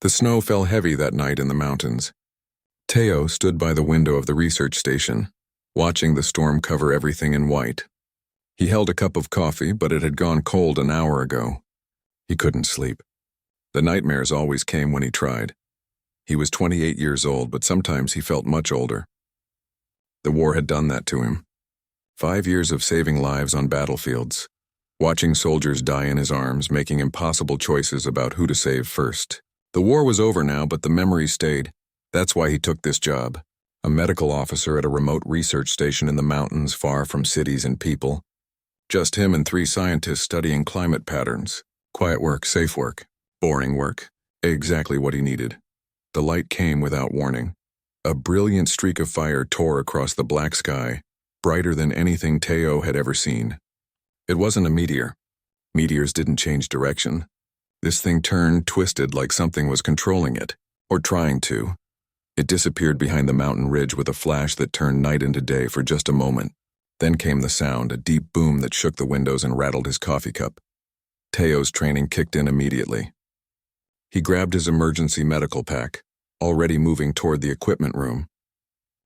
The snow fell heavy that night in the mountains. Teo stood by the window of the research station, watching the storm cover everything in white. He held a cup of coffee, but it had gone cold an hour ago. He couldn't sleep. The nightmares always came when he tried. He was 28 years old, but sometimes he felt much older. The war had done that to him. 5 years of saving lives on battlefields, watching soldiers die in his arms, making impossible choices about who to save first. The war was over now, but the memories stayed. That's why he took this job. A medical officer at a remote research station in the mountains far from cities and people. Just him and 3 scientists studying climate patterns. Quiet work, safe work, boring work. Exactly what he needed. The light came without warning. A brilliant streak of fire tore across the black sky, brighter than anything Teo had ever seen. It wasn't a meteor. Meteors didn't change direction. This thing turned, twisted like something was controlling it, or trying to. It disappeared behind the mountain ridge with a flash that turned night into day for just a moment. Then came the sound, a deep boom that shook the windows and rattled his coffee cup. Teo's training kicked in immediately. He grabbed his emergency medical pack, already moving toward the equipment room.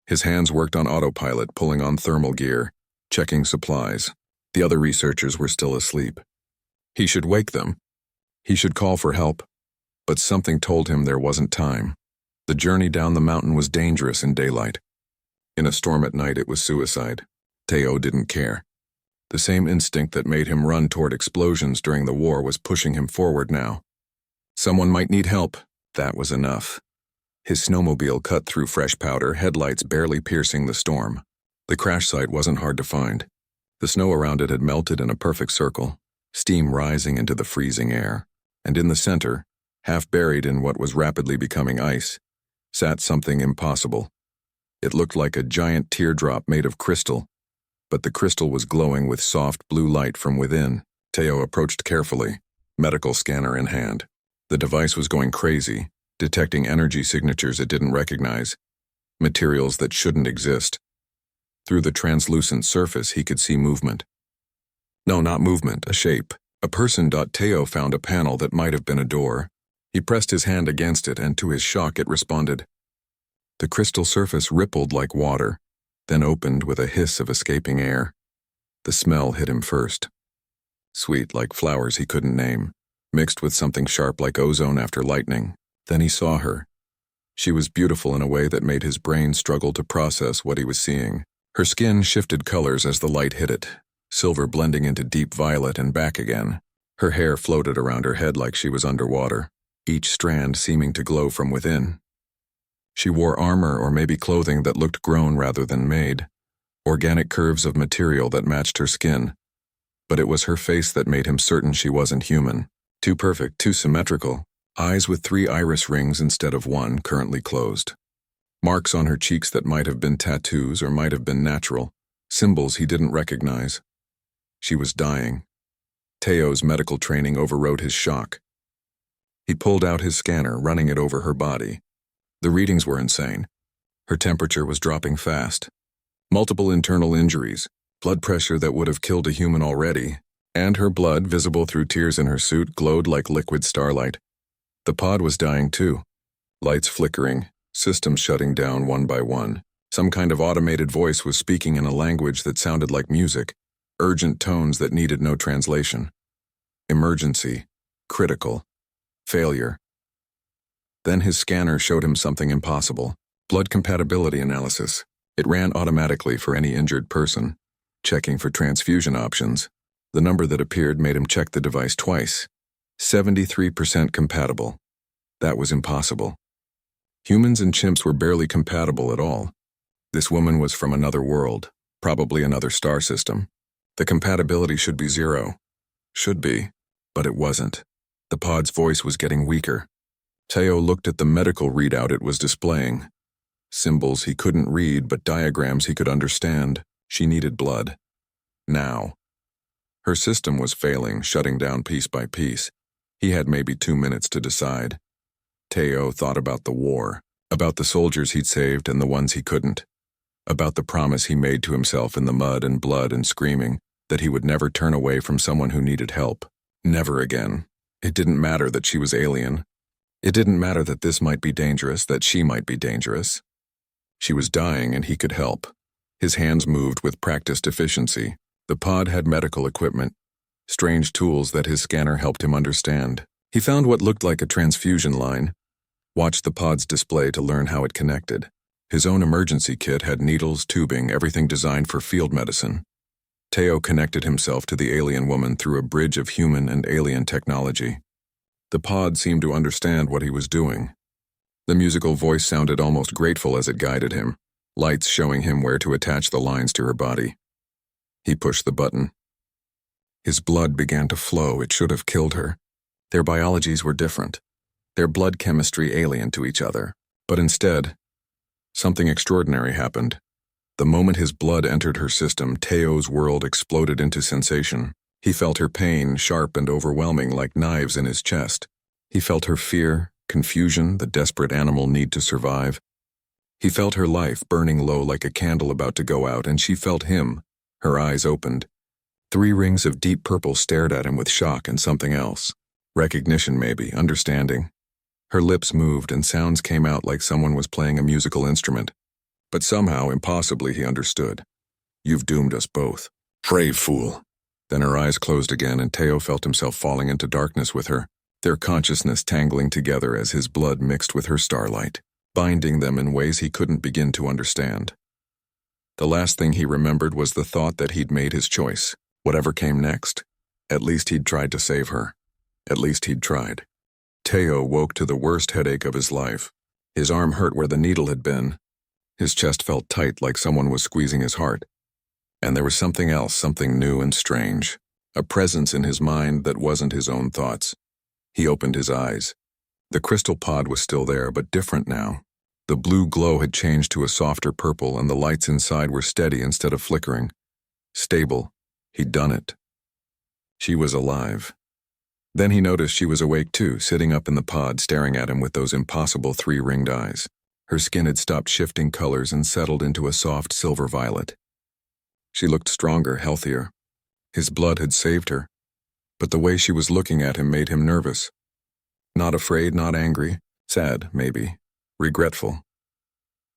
His hands worked on autopilot, pulling on thermal gear, checking supplies. The other researchers were still asleep. He should wake them. He should call for help, but something told him there wasn't time. The journey down the mountain was dangerous in daylight. In a storm at night, it was suicide. Teo didn't care. The same instinct that made him run toward explosions during the war was pushing him forward now. Someone might need help. That was enough. His snowmobile cut through fresh powder, headlights barely piercing the storm. The crash site wasn't hard to find. The snow around it had melted in a perfect circle, steam rising into the freezing air. And in the center, half buried in what was rapidly becoming ice, sat something impossible. It looked like a giant teardrop made of crystal, but the crystal was glowing with soft blue light from within. Teo approached carefully, medical scanner in hand. The device was going crazy, detecting energy signatures it didn't recognize, materials that shouldn't exist. Through the translucent surface, he could see movement. No, not movement, a shape. A person. Teo found a panel that might have been a door. He pressed his hand against it, and to his shock it responded. The crystal surface rippled like water, then opened with a hiss of escaping air. The smell hit him first. Sweet like flowers he couldn't name, mixed with something sharp like ozone after lightning. Then he saw her. She was beautiful in a way that made his brain struggle to process what he was seeing. Her skin shifted colors as the light hit it, silver blending into deep violet and back again. Her hair floated around her head like she was underwater, each strand seeming to glow from within. She wore armor or maybe clothing that looked grown rather than made, organic curves of material that matched her skin. But it was her face that made him certain she wasn't human. Too perfect, too symmetrical, eyes with 3 iris rings instead of 1 currently closed. Marks on her cheeks that might have been tattoos or might have been natural, symbols he didn't recognize. She was dying. Teo's medical training overrode his shock. He pulled out his scanner, running it over her body. The readings were insane. Her temperature was dropping fast. Multiple internal injuries, blood pressure that would have killed a human already, and her blood, visible through tears in her suit, glowed like liquid starlight. The pod was dying too. Lights flickering, systems shutting down one by one. Some kind of automated voice was speaking in a language that sounded like music, urgent tones that needed no translation. Emergency, critical, failure. Then his scanner showed him something impossible. Blood compatibility analysis. It ran automatically for any injured person, checking for transfusion options. The number that appeared made him check the device twice. 73% compatible. That was impossible. Humans and chimps were barely compatible at all. This woman was from another world, probably another star system. The compatibility should be 0. Should be, but it wasn't. The pod's voice was getting weaker. Teo looked at the medical readout it was displaying. Symbols he couldn't read, but diagrams he could understand. She needed blood. Now. Her system was failing, shutting down piece by piece. He had maybe 2 minutes to decide. Teo thought about the war, about the soldiers he'd saved and the ones he couldn't, about the promise he made to himself in the mud and blood and screaming that he would never turn away from someone who needed help. Never again. It didn't matter that she was alien. It didn't matter that this might be dangerous, that she might be dangerous. She was dying and he could help. His hands moved with practiced efficiency. The pod had medical equipment, strange tools that his scanner helped him understand. He found what looked like a transfusion line, watched the pod's display to learn how it connected. His own emergency kit had needles, tubing, everything designed for field medicine. Teo connected himself to the alien woman through a bridge of human and alien technology. The pod seemed to understand what he was doing. The musical voice sounded almost grateful as it guided him, lights showing him where to attach the lines to her body. He pushed the button. His blood began to flow. It should have killed her. Their biologies were different, their blood chemistry alien to each other. But instead, something extraordinary happened. The moment his blood entered her system, Teo's world exploded into sensation. He felt her pain, sharp and overwhelming like knives in his chest. He felt her fear, confusion, the desperate animal need to survive. He felt her life burning low like a candle about to go out, and she felt him. Her eyes opened. 3 rings of deep purple stared at him with shock and something else. Recognition maybe, understanding. Her lips moved and sounds came out like someone was playing a musical instrument. But somehow, impossibly, he understood. You've doomed us both. Brave fool. Then her eyes closed again and Teo felt himself falling into darkness with her, their consciousness tangling together as his blood mixed with her starlight, binding them in ways he couldn't begin to understand. The last thing he remembered was the thought that he'd made his choice. Whatever came next, at least he'd tried to save her. At least he'd tried. Teo woke to the worst headache of his life. His arm hurt where the needle had been. His chest felt tight like someone was squeezing his heart. And there was something else, something new and strange. A presence in his mind that wasn't his own thoughts. He opened his eyes. The crystal pod was still there, but different now. The blue glow had changed to a softer purple, and the lights inside were steady instead of flickering. Stable. He'd done it. She was alive. Then he noticed she was awake too, sitting up in the pod, staring at him with those impossible 3-ringed eyes. Her skin had stopped shifting colors and settled into a soft silver violet. She looked stronger, healthier. His blood had saved her. But the way she was looking at him made him nervous. Not afraid, not angry. Sad, maybe. Regretful.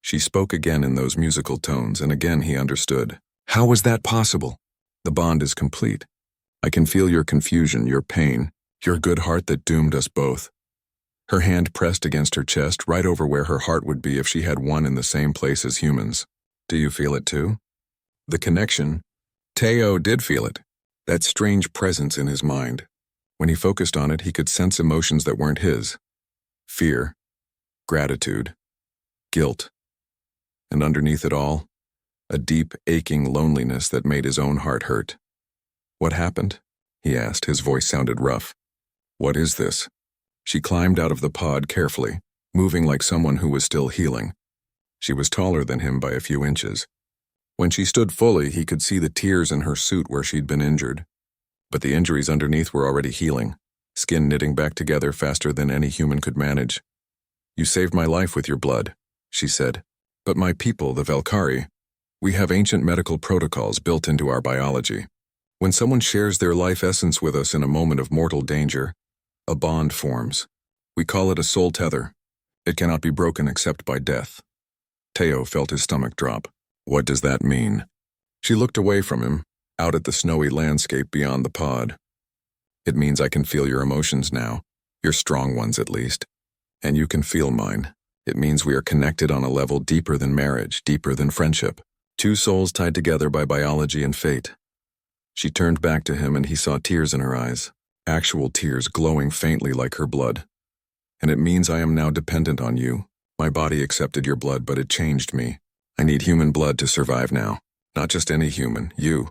She spoke again in those musical tones, and again he understood. How was that possible? The bond is complete. I can feel your confusion, your pain, your good heart that doomed us both. Her hand pressed against her chest, right over where her heart would be if she had one in the same place as humans. Do you feel it too? The connection. Teo did feel it. That strange presence in his mind. When he focused on it, he could sense emotions that weren't his. Fear, gratitude, guilt. And underneath it all, a deep, aching loneliness that made his own heart hurt. What happened? He asked. His voice sounded rough. What is this? She climbed out of the pod carefully, moving like someone who was still healing. She was taller than him by a few inches. When she stood fully, he could see the tears in her suit where she'd been injured. But the injuries underneath were already healing, skin knitting back together faster than any human could manage. You saved my life with your blood, she said. But my people, the Valkyrie, we have ancient medical protocols built into our biology. When someone shares their life essence with us in a moment of mortal danger, a bond forms. We call it a soul tether. It cannot be broken except by death. Teo felt his stomach drop. What does that mean? She looked away from him, out at the snowy landscape beyond the pod. It means I can feel your emotions now, your strong ones at least. And you can feel mine. It means we are connected on a level deeper than marriage, deeper than friendship. 2 souls tied together by biology and fate. She turned back to him and he saw tears in her eyes, actual tears glowing faintly like her blood. And it means I am now dependent on you. My body accepted your blood, but it changed me. I need human blood to survive now. Not just any human, you,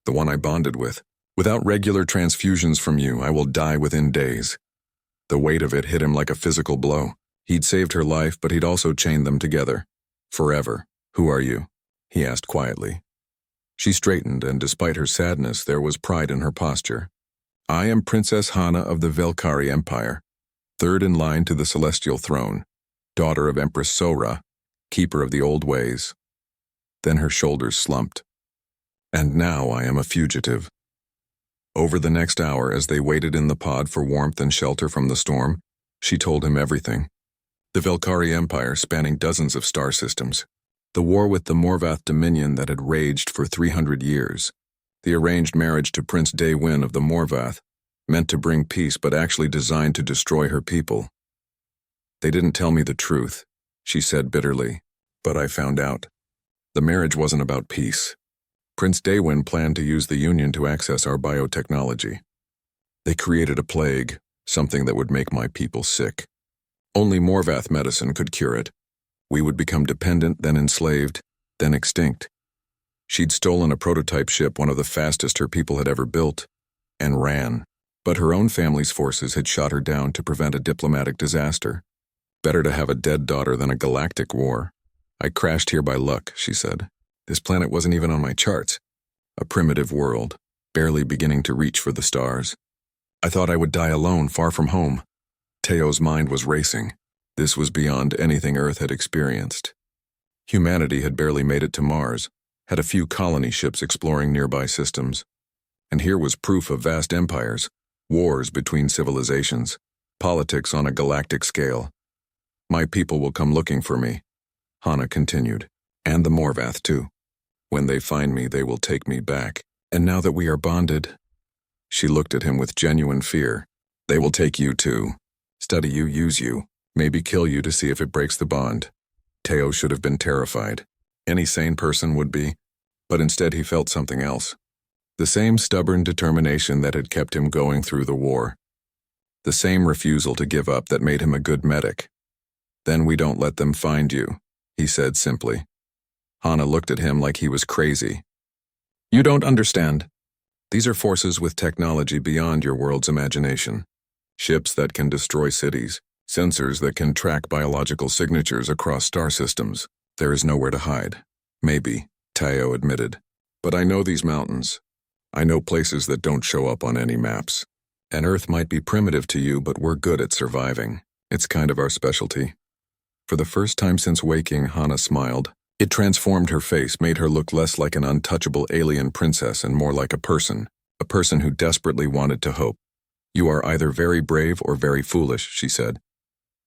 the one I bonded with. Without regular transfusions from you, I will die within days. The weight of it hit him like a physical blow. He'd saved her life, but he'd also chained them together. Forever. Who are you? He asked quietly. She straightened, and despite her sadness, there was pride in her posture. I am Princess Hana of the Valkyrie Empire, 3rd in line to the celestial throne, daughter of Empress Sora, keeper of the old ways. Then her shoulders slumped. And now I am a fugitive. Over the next hour, as they waited in the pod for warmth and shelter from the storm, She told him everything. The Velkari Empire spanning dozens of star systems. The war with the Morvath Dominion that had raged for 300 years. The arranged marriage to Prince Daewin of the Morvath, meant to bring peace but actually designed to destroy her people. They didn't tell me the truth, she said bitterly, but I found out. The marriage wasn't about peace. Prince Daewin planned to use the Union to access our biotechnology. They created a plague, something that would make my people sick. Only Morvath medicine could cure it. We would become dependent, then enslaved, then extinct. She'd stolen a prototype ship, one of the fastest her people had ever built, and ran. But her own family's forces had shot her down to prevent a diplomatic disaster. Better to have a dead daughter than a galactic war. I crashed here by luck, she said. This planet wasn't even on my charts. A primitive world, barely beginning to reach for the stars. I thought I would die alone, far from home. Teo's mind was racing. This was beyond anything Earth had experienced. Humanity had barely made it to Mars, had a few colony ships exploring nearby systems. And here was proof of vast empires, wars between civilizations, politics on a galactic scale. My people will come looking for me, Hana continued, and the Morvath too. When they find me, they will take me back. And now that we are bonded, she looked at him with genuine fear. They will take you too. Study you, use you, maybe kill you to see if it breaks the bond. Teo should have been terrified. Any sane person would be, but instead he felt something else. The same stubborn determination that had kept him going through the war. The same refusal to give up that made him a good medic. Then we don't let them find you, he said simply. Hana looked at him like he was crazy. You don't understand. These are forces with technology beyond your world's imagination. Ships that can destroy cities, sensors that can track biological signatures across star systems. There is nowhere to hide. Maybe, Teo admitted. But I know these mountains. I know places that don't show up on any maps. And Earth might be primitive to you, but we're good at surviving. It's kind of our specialty. For the first time since waking, Hana smiled. It transformed her face, made her look less like an untouchable alien princess and more like a person who desperately wanted to hope. You are either very brave or very foolish, she said.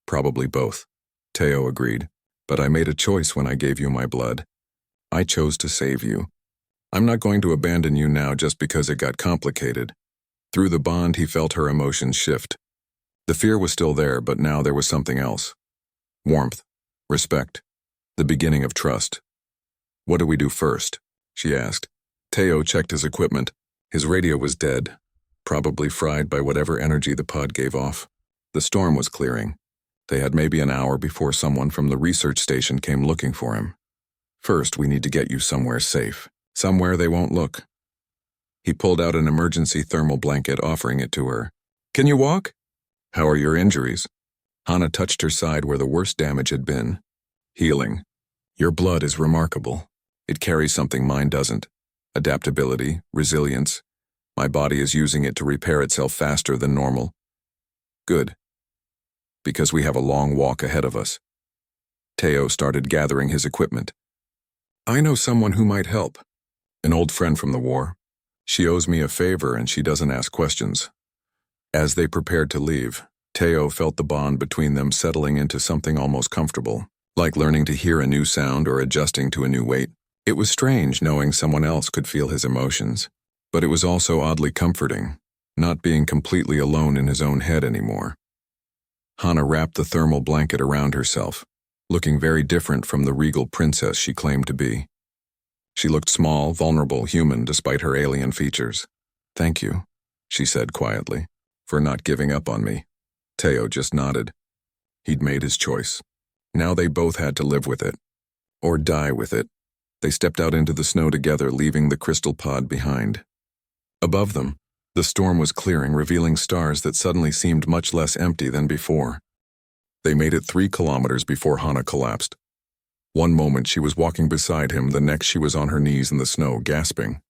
Probably both, Teo agreed. But I made a choice when I gave you my blood. I chose to save you. I'm not going to abandon you now just because it got complicated. Through the bond, he felt her emotions shift. The fear was still there, but now there was something else. Warmth, respect, the beginning of trust. What do we do first? She asked. Teo checked his equipment. His radio was dead, probably fried by whatever energy the pod gave off. The storm was clearing. They had maybe an hour before someone from the research station came looking for him. First, we need to get you somewhere safe, somewhere they won't look. He pulled out an emergency thermal blanket, offering it to her. Can you walk? How are your injuries? Hana touched her side where the worst damage had been. Healing. Your blood is remarkable. It carries something mine doesn't. Adaptability, resilience. My body is using it to repair itself faster than normal. Good. Because we have a long walk ahead of us. Teo started gathering his equipment. I know someone who might help. An old friend from the war. She owes me a favor and she doesn't ask questions. As they prepared to leave, Teo felt the bond between them settling into something almost comfortable, like learning to hear a new sound or adjusting to a new weight. It was strange knowing someone else could feel his emotions, but it was also oddly comforting, not being completely alone in his own head anymore. Hana wrapped the thermal blanket around herself, looking very different from the regal princess she claimed to be. She looked small, vulnerable, human despite her alien features. Thank you, she said quietly, for not giving up on me. Teo just nodded. He'd made his choice. Now they both had to live with it. Or die with it. They stepped out into the snow together, leaving the crystal pod behind. Above them, the storm was clearing, revealing stars that suddenly seemed much less empty than before. They made it 3 kilometers before Hana collapsed. One moment she was walking beside him, the next she was on her knees in the snow, gasping.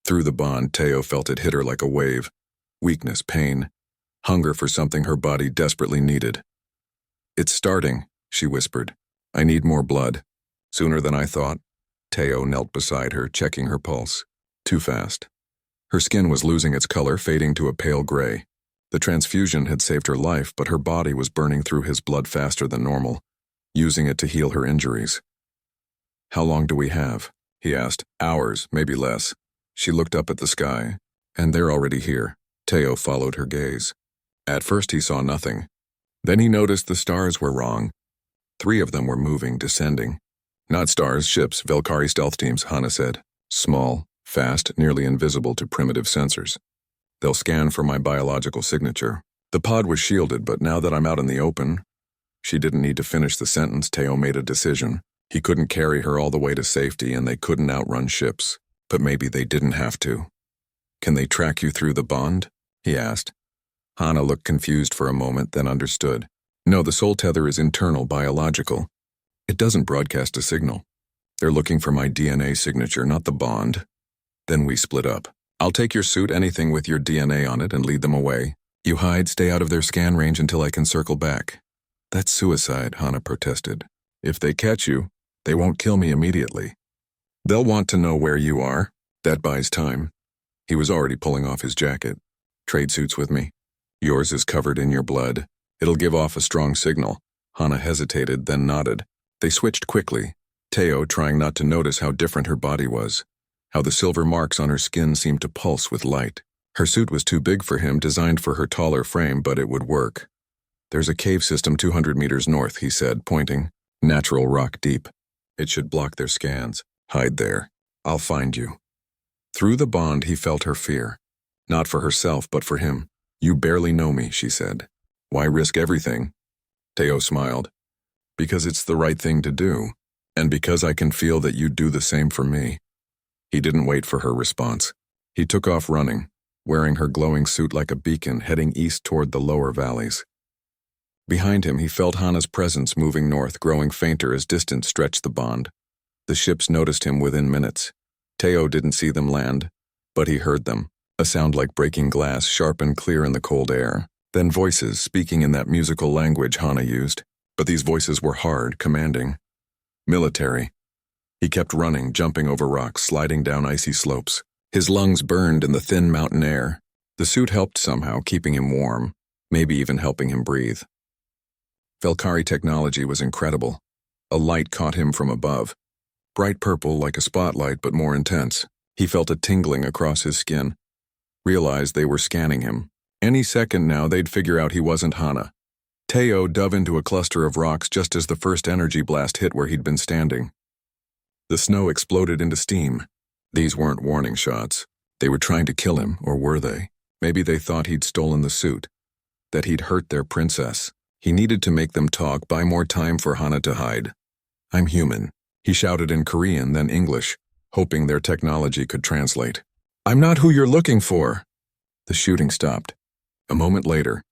Through the bond, Teo felt it hit her like a wave. Weakness, pain, hunger for something her body desperately needed. It's starting, she whispered. I need more blood. Sooner than I thought. Teo knelt beside her, checking her pulse. Too fast. Her skin was losing its color, fading to a pale gray. The transfusion had saved her life, but her body was burning through his blood faster than normal, using it to heal her injuries. "How long do we have?" he asked. "Hours, maybe less." She looked up at the sky, and they're already here. Teo followed her gaze. At first he saw nothing. Then he noticed the stars were wrong. 3 of them were moving, descending. "Not stars, ships, Velkari stealth teams," Hana said. "Small, fast, nearly invisible to primitive sensors. They'll scan for my biological signature." The pod was shielded, but now that I'm out in the open... She didn't need to finish the sentence. Teo made a decision. He couldn't carry her all the way to safety, and they couldn't outrun ships. But maybe they didn't have to. "Can they track you through the bond?" he asked. Hana looked confused for a moment, then understood. "No, the soul tether is internal, biological. It doesn't broadcast a signal. They're looking for my DNA signature, not the bond." Then we split up. "I'll take your suit, anything with your DNA on it, and lead them away. You hide, stay out of their scan range until I can circle back." "That's suicide," Hana protested. "If they catch you, they won't kill me immediately. They'll want to know where you are. That buys time." He was already pulling off his jacket. "Trade suits with me. Yours is covered in your blood. It'll give off a strong signal." Hana hesitated, then nodded. They switched quickly, Teo trying not to notice how different her body was, how the silver marks on her skin seemed to pulse with light. Her suit was too big for him, designed for her taller frame, but it would work. "There's a cave system 200 meters north," he said, pointing. "Natural rock deep. It should block their scans. Hide there. I'll find you." Through the bond, he felt her fear. Not for herself, but for him. "You barely know me," she said. "Why risk everything?" Teo smiled. "Because it's the right thing to do, and because I can feel that you'd do the same for me." He didn't wait for her response. He took off running, wearing her glowing suit like a beacon, heading east toward the lower valleys. Behind him, he felt Hana's presence moving north, growing fainter as distance stretched the bond. The ships noticed him within minutes. Teo didn't see them land, but he heard them, a sound like breaking glass, sharp and clear in the cold air. Then voices, speaking in that musical language Hana used, but these voices were hard, commanding. Military. He kept running, jumping over rocks, sliding down icy slopes. His lungs burned in the thin mountain air. The suit helped somehow, keeping him warm, maybe even helping him breathe. Velkari technology was incredible. A light caught him from above. Bright purple like a spotlight, but more intense. He felt a tingling across his skin. Realized they were scanning him. Any second now, they'd figure out he wasn't Hana. Teo dove into a cluster of rocks just as the first energy blast hit where he'd been standing. The snow exploded into steam. These weren't warning shots. They were trying to kill him, or were they? Maybe they thought he'd stolen the suit, that he'd hurt their princess. He needed to make them talk, buy more time for Hana to hide. "I'm human," he shouted in Korean, then English, hoping their technology could translate. "I'm not who you're looking for." The shooting stopped. A moment later,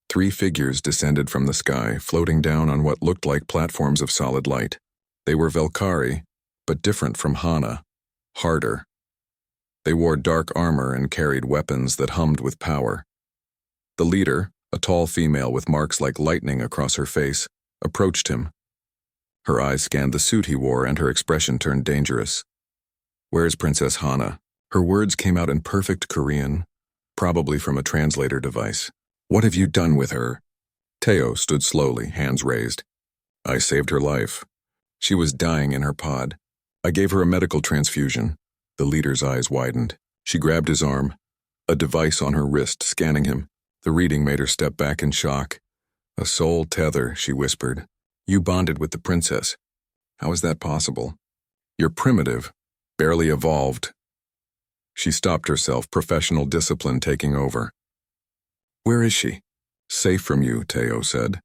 3 figures descended from the sky, floating down on what looked like platforms of solid light. They were Velkari, but different from Hana, harder. They wore dark armor and carried weapons that hummed with power. The leader, a tall female with marks like lightning across her face, approached him. Her eyes scanned the suit he wore, and her expression turned dangerous. "Where's Princess Hana?" Her words came out in perfect Korean, probably from a translator device. "What have you done with her?" Teo stood slowly, hands raised. "I saved her life. She was dying in her pod. I gave her a medical transfusion." The leader's eyes widened. She grabbed his arm, a device on her wrist scanning him. The reading made her step back in shock. "A soul tether," she whispered. "You bonded with the princess. How is that possible? You're primitive, barely evolved." She stopped herself, professional discipline taking over. "Where is she?" "Safe from you," Teo said.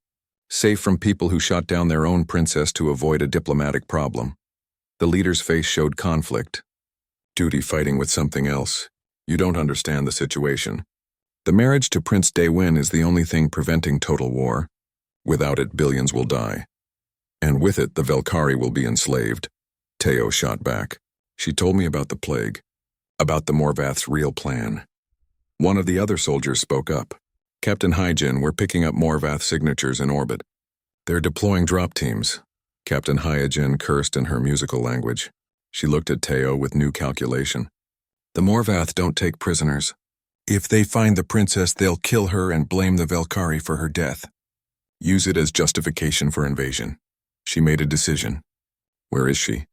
"Safe from people who shot down their own princess to avoid a diplomatic problem." The leader's face showed conflict. "Duty fighting with something else. You don't understand the situation. The marriage to Prince Daewin is the only thing preventing total war. Without it, billions will die. And with it, the Velkari will be enslaved." Teo shot back. "She told me about the plague, about the Morvath's real plan." One of the other soldiers spoke up. "Captain Hyjin, we're picking up Morvath signatures in orbit. They're deploying drop teams." Captain Hyjin cursed in her musical language. She looked at Teo with new calculation. "The Morvath don't take prisoners. If they find the princess, they'll kill her and blame the Velkari for her death. Use it as justification for invasion. She made a decision. Where is she?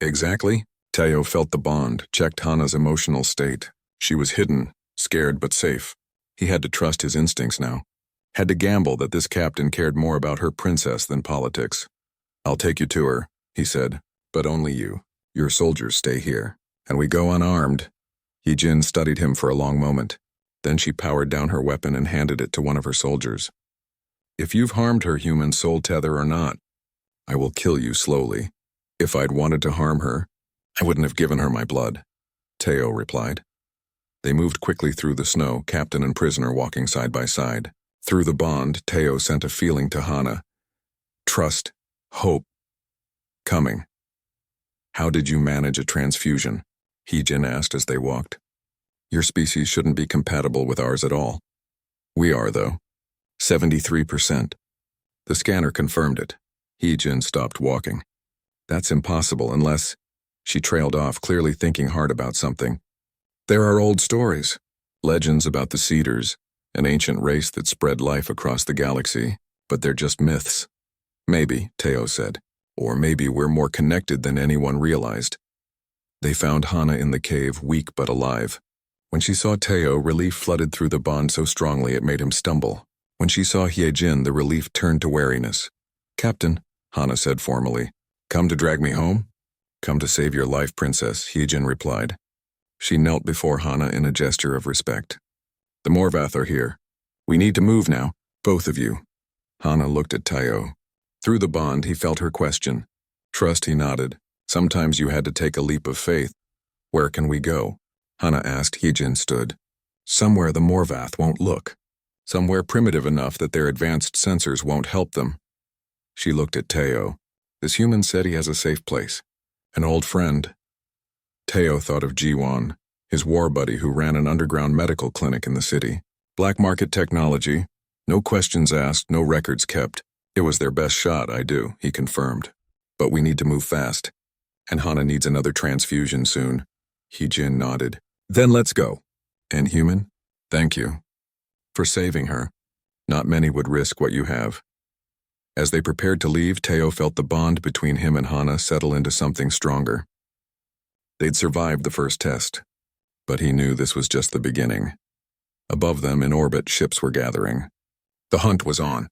Exactly? Teo felt the bond, checked Hana's emotional state. She was hidden, scared but safe. He had to trust his instincts now. Had to gamble that this captain cared more about her princess than politics. I'll take you to her, he said, but only you. Your soldiers stay here, and we go unarmed. Yijin studied him for a long moment. Then she powered down her weapon and handed it to one of her soldiers. If you've harmed her, human soul tether or not, I will kill you slowly. If I'd wanted to harm her, I wouldn't have given her my blood, Teo replied. They moved quickly through the snow, captain and prisoner walking side by side. Through the bond, Teo sent a feeling to Hana. Trust, hope, coming. How did you manage a transfusion? Heejin asked as they walked. Your species shouldn't be compatible with ours at all. We are, though. 73%. The scanner confirmed it. Heejin stopped walking. That's impossible unless... She trailed off, clearly thinking hard about something. There are old stories. Legends about the Cedars, an ancient race that spread life across the galaxy, but they're just myths. Maybe, Teo said. Or maybe we're more connected than anyone realized. They found Hana in the cave, weak but alive. When she saw Teo, relief flooded through the bond so strongly it made him stumble. When she saw Hyejin, the relief turned to wariness. Captain, Hana said formally. Come to drag me home? Come to save your life, princess, Hyejin replied. She knelt before Hana in a gesture of respect. The Morvath are here. We need to move now, both of you. Hana looked at Teo. Through the bond, he felt her question. Trust, he nodded. Sometimes you had to take a leap of faith. Where can we go? Hana asked. Hyejin stood. Somewhere the Morvath won't look. Somewhere primitive enough that their advanced sensors won't help them. She looked at Teo. This human said he has a safe place. An old friend. Teo thought of Jiwon, his war buddy who ran an underground medical clinic in the city. Black market technology. No questions asked, no records kept. It was their best shot, I do, he confirmed. But we need to move fast. And Hana needs another transfusion soon. Hyejin nodded. Then let's go. And human, thank you. For saving her. Not many would risk what you have. As they prepared to leave, Teo felt the bond between him and Hana settle into something stronger. They'd survived the first test, but he knew this was just the beginning. Above them, in orbit, ships were gathering. The hunt was on.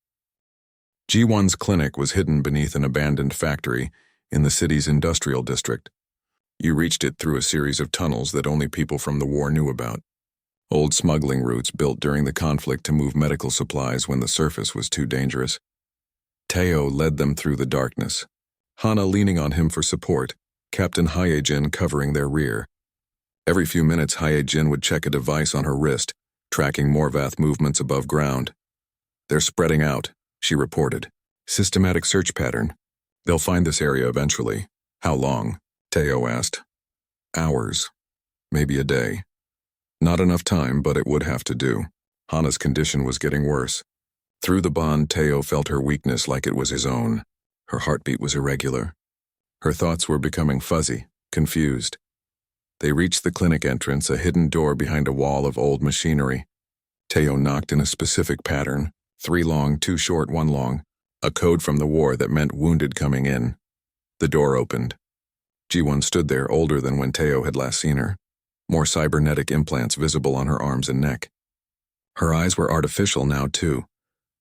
G1's clinic was hidden beneath an abandoned factory in the city's industrial district. You reached it through a series of tunnels that only people from the war knew about. Old smuggling routes built during the conflict to move medical supplies when the surface was too dangerous. Teo led them through the darkness, Hana leaning on him for support, Captain Hyejin covering their rear. Every few minutes, Hyejin would check a device on her wrist, tracking Morvath movements above ground. They're spreading out, she reported. Systematic search pattern. They'll find this area eventually. How long? Teo asked. Hours. Maybe a day. Not enough time, but it would have to do. Hana's condition was getting worse. Through the bond, Teo felt her weakness like it was his own. Her heartbeat was irregular. Her thoughts were becoming fuzzy, confused. They reached the clinic entrance, a hidden door behind a wall of old machinery. Teo knocked in a specific pattern, 3 long, 2 short, 1 long, a code from the war that meant wounded coming in. The door opened. G1 stood there, older than when Teo had last seen her, more cybernetic implants visible on her arms and neck. Her eyes were artificial now, too,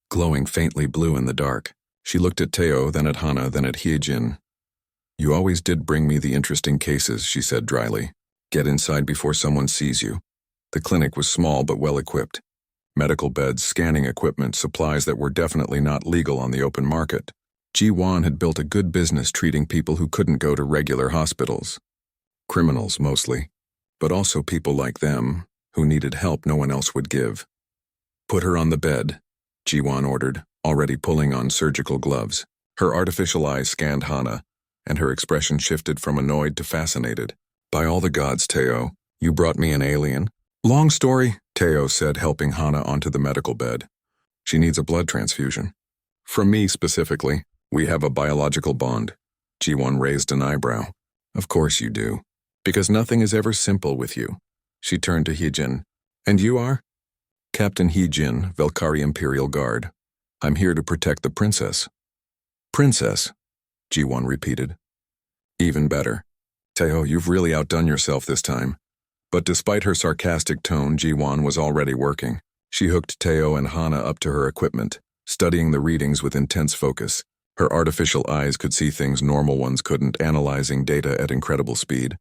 glowing faintly blue in the dark. She looked at Teo, then at Hana, then at Hyejin. You always did bring me the interesting cases, she said dryly. Get inside before someone sees you. The clinic was small but well-equipped. Medical beds, scanning equipment, supplies that were definitely not legal on the open market. Ji-Wan had built a good business treating people who couldn't go to regular hospitals. Criminals, mostly. But also people like them, who needed help no one else would give. Put her on the bed, Ji-Wan ordered, already pulling on surgical gloves. Her artificial eyes scanned Hana, and her expression shifted from annoyed to fascinated. By all the gods, Teo, you brought me an alien? Long story, Teo said, helping Hana onto the medical bed. She needs a blood transfusion. From me specifically, we have a biological bond. Ji-Wan raised an eyebrow. Of course you do. Because nothing is ever simple with you. She turned to Hyejin. And you are? Captain He-jin, Velkari Imperial Guard. I'm here to protect the princess. Princess, Ji-won repeated. Even better. Tae-ho, you've really outdone yourself this time. But despite her sarcastic tone, Ji-won was already working. She hooked Tae-ho and Hana up to her equipment, studying the readings with intense focus. Her artificial eyes could see things normal ones couldn't, analyzing data at incredible speed.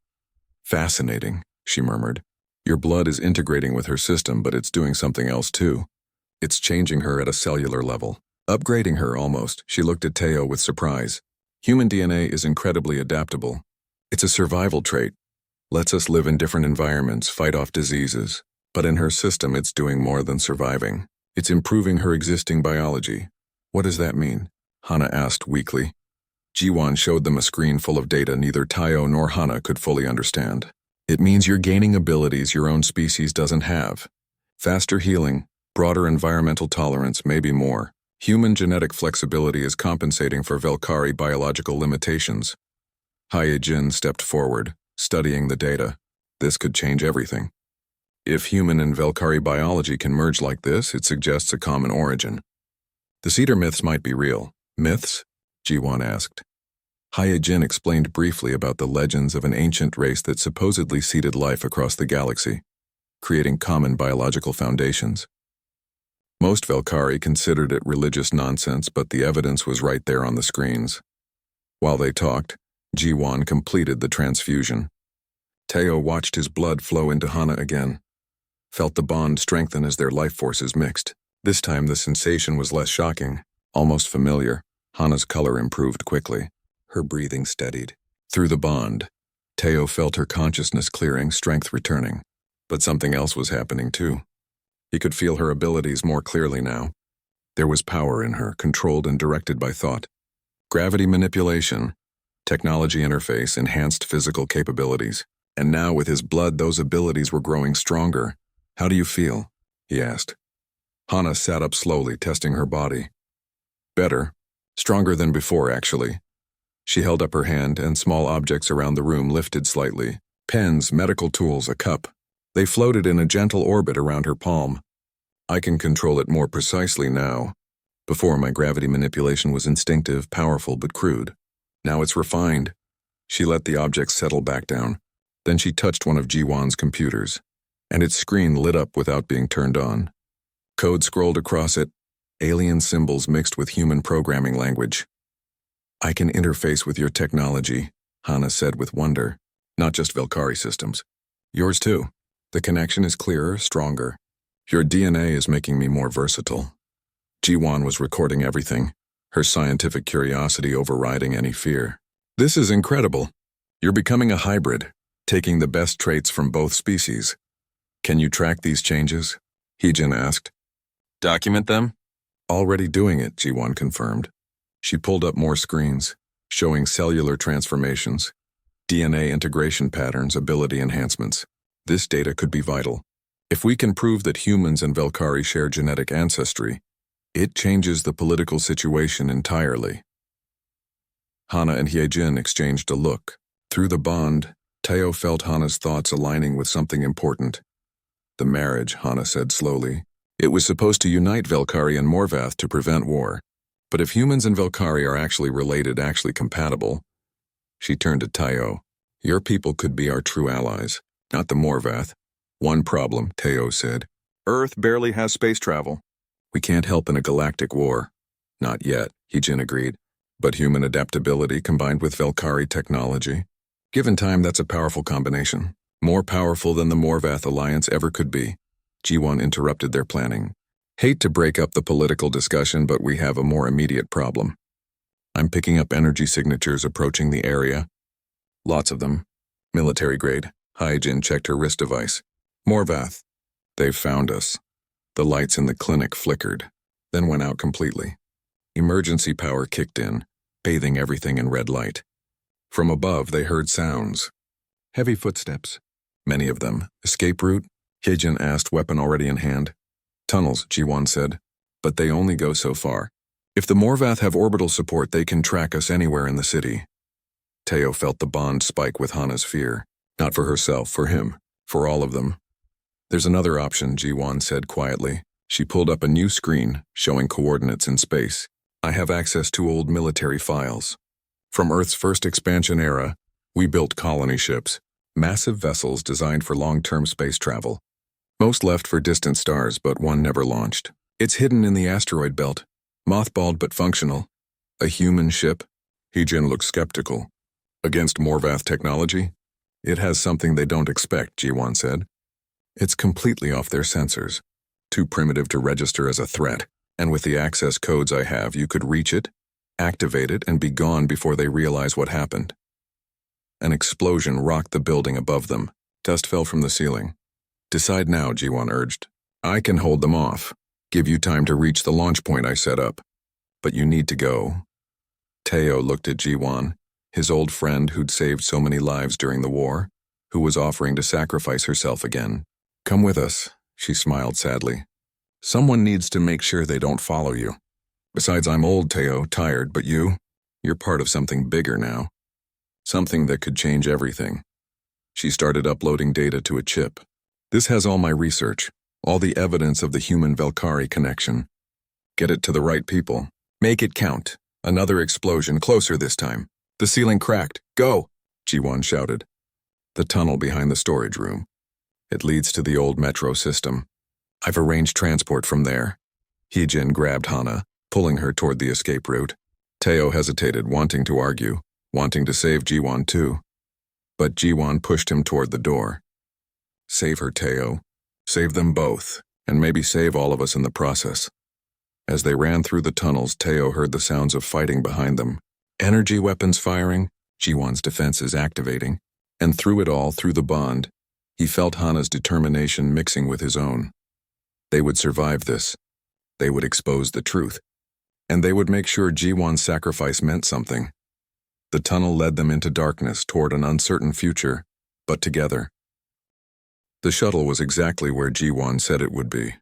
Fascinating, she murmured. Your blood is integrating with her system, but it's doing something else too. It's changing her at a cellular level. Upgrading her almost. She looked at Tae-ho with surprise. Human DNA is incredibly adaptable. It's a survival trait. Lets us live in different environments, fight off diseases. But in her system, it's doing more than surviving. It's improving her existing biology. What does that mean? Hana asked weakly. Ji-won showed them a screen full of data neither Tae-ho nor Hana could fully understand. It means you're gaining abilities your own species doesn't have. Faster healing, broader environmental tolerance, maybe more. Human genetic flexibility is compensating for Velkari biological limitations. Hae-jin stepped forward, studying the data. This could change everything. If human and Velkari biology can merge like this, it suggests a common origin. The cedar myths might be real. Myths? Ji-won asked. Hae-jin explained briefly about the legends of an ancient race that supposedly seeded life across the galaxy, creating common biological foundations. Most Velkari considered it religious nonsense, but the evidence was right there on the screens. While they talked, Ji-won completed the transfusion. Tae-ho watched his blood flow into Hana again, felt the bond strengthen as their life forces mixed. This time the sensation was less shocking, almost familiar. Hana's color improved quickly. Her breathing steadied. Through the bond, Tae-ho felt her consciousness clearing, strength returning. But something else was happening too. He could feel her abilities more clearly now. There was power in her, controlled and directed by thought. Gravity manipulation, technology interface, enhanced physical capabilities. And now with his blood, those abilities were growing stronger. How do you feel? He asked. Hana sat up slowly, testing her body. Better. Stronger than before, actually. She held up her hand, and small objects around the room lifted slightly. Pens, medical tools, a cup. They floated in a gentle orbit around her palm. I can control it more precisely now. Before, my gravity manipulation was instinctive, powerful, but crude. Now it's refined. She let the objects settle back down. Then she touched one of Ji-won's computers, and its screen lit up without being turned on. Code scrolled across it, alien symbols mixed with human programming language. I can interface with your technology, Hana said with wonder. Not just Velkari systems. Yours too. The connection is clearer, stronger. Your DNA is making me more versatile. Ji-won was recording everything, her scientific curiosity overriding any fear. This is incredible. You're becoming a hybrid, taking the best traits from both species. Can you track these changes? He-jin asked. Document them? Already doing it, Ji-won confirmed. She pulled up more screens, showing cellular transformations, DNA integration patterns, ability enhancements. This data could be vital. If we can prove that humans and Velkari share genetic ancestry, it changes the political situation entirely. Hana and Hae-jin exchanged a look. Through the bond, Tae-ho felt Hana's thoughts aligning with something important. The marriage, Hana said slowly. It was supposed to unite Velkari and Morvath to prevent war. But if humans and Velkari are actually related, actually compatible, she turned to Tae-ho. Your people could be our true allies, not the Morvath. One problem, Tae-ho said. Earth barely has space travel. We can't help in a galactic war. Not yet, He-jin agreed. But human adaptability combined with Velkari technology. Given time, that's a powerful combination. More powerful than the Morvath alliance ever could be. Ji-won interrupted their planning. Hate to break up the political discussion, but we have a more immediate problem. I'm picking up energy signatures approaching the area. Lots of them. Military grade. Hae-jin checked her wrist device. Morvath. They've found us. The lights in the clinic flickered, then went out completely. Emergency power kicked in, bathing everything in red light. From above, they heard sounds. Heavy footsteps. Many of them. Escape route? Hae-jin asked, weapon already in hand. Tunnels, Ji-won said. But they only go so far. If the Morvath have orbital support, they can track us anywhere in the city. Tae-ho felt the bond spike with Hana's fear. Not for herself, for him. For all of them. There's another option, Ji-Wan said quietly. She pulled up a new screen, showing coordinates in space. I have access to old military files. From Earth's first expansion era, we built colony ships, massive vessels designed for long-term space travel. Most left for distant stars, but one never launched. It's hidden in the asteroid belt, mothballed but functional. A human ship? Heejin looked skeptical. Against Morvath technology? It has something they don't expect, Ji-Wan said. It's completely off their sensors. Too primitive to register as a threat, and with the access codes I have, you could reach it, activate it, and be gone before they realize what happened. An explosion rocked the building above them. Dust fell from the ceiling. Decide now, Ji-Wan urged. I can hold them off. Give you time to reach the launch point I set up. But you need to go. Teo looked at Ji-Wan, his old friend who'd saved so many lives during the war, who was offering to sacrifice herself again. Come with us, she smiled sadly. Someone needs to make sure they don't follow you. Besides, I'm old, Teo, tired, but you're part of something bigger now. Something that could change everything. She started uploading data to a chip. This has all my research, all the evidence of the human-Velkari connection. Get it to the right people. Make it count. Another explosion, closer this time. The ceiling cracked. Go! Ji-Wan shouted. The tunnel behind the storage room. It leads to the old metro system. I've arranged transport from there. Heejin grabbed Hana, pulling her toward the escape route. Teo hesitated, wanting to argue, wanting to save Ji-Wan too. But Ji-Wan pushed him toward the door. Save her, Teo. Save them both, and maybe save all of us in the process. As they ran through the tunnels, Teo heard the sounds of fighting behind them. Energy weapons firing, Ji-Wan's defenses activating, and through it all, through the bond, he felt Hana's determination mixing with his own. They would survive this. They would expose the truth. And they would make sure Ji-Wan's sacrifice meant something. The tunnel led them into darkness toward an uncertain future, but together. The shuttle was exactly where Ji-Wan said it would be.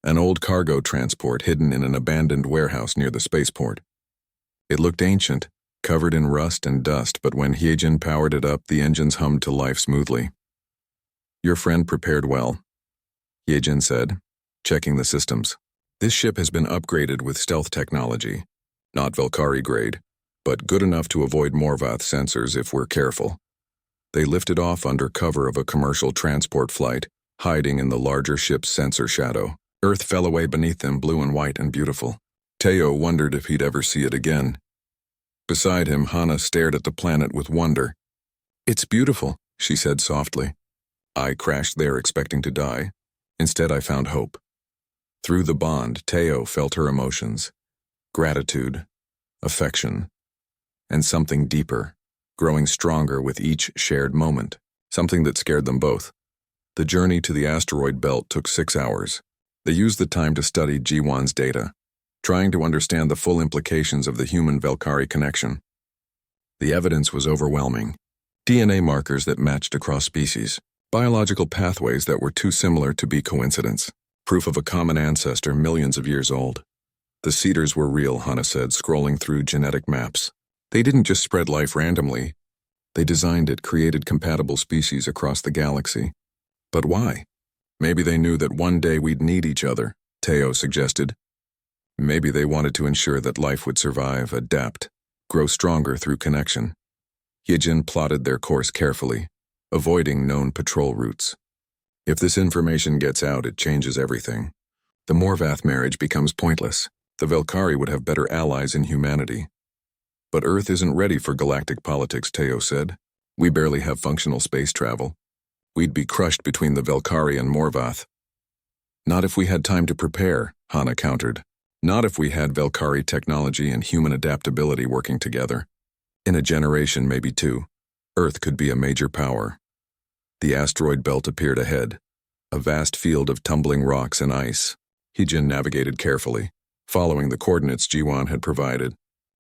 An old cargo transport hidden in an abandoned warehouse near the spaceport. It looked ancient, covered in rust and dust, but when Heejin powered it up, the engines hummed to life smoothly. Your friend prepared well, Heejin said, checking the systems. This ship has been upgraded with stealth technology. Not Velkari grade, but good enough to avoid Morvath sensors if we're careful. They lifted off under cover of a commercial transport flight, hiding in the larger ship's sensor shadow. Earth fell away beneath them, blue and white and beautiful. Teo wondered if he'd ever see it again. Beside him, Hana stared at the planet with wonder. It's beautiful, she said softly. I crashed there expecting to die. Instead, I found hope. Through the bond, Teo felt her emotions. Gratitude, affection, and something deeper, growing stronger with each shared moment, something that scared them both. The journey to the asteroid belt took 6 hours. They used the time to study Ji-Wan's data, trying to understand the full implications of the human-Velkari connection. The evidence was overwhelming. DNA markers that matched across species, biological pathways that were too similar to be coincidence, proof of a common ancestor millions of years old. The cedars were real, Hana said, scrolling through genetic maps. They didn't just spread life randomly. They designed it, created compatible species across the galaxy. But why? Maybe they knew that one day we'd need each other, Teo suggested. Maybe they wanted to ensure that life would survive, adapt, grow stronger through connection. Heejin plotted their course carefully, avoiding known patrol routes. If this information gets out, it changes everything. The Morvath marriage becomes pointless. The Velkari would have better allies in humanity. But Earth isn't ready for galactic politics, Teo said. We barely have functional space travel. We'd be crushed between the Velkari and Morvath. Not if we had time to prepare, Hana countered. Not if we had Velkari technology and human adaptability working together. In a generation, maybe two, Earth could be a major power. The asteroid belt appeared ahead, a vast field of tumbling rocks and ice. Heejin navigated carefully, following the coordinates Ji-Wan had provided.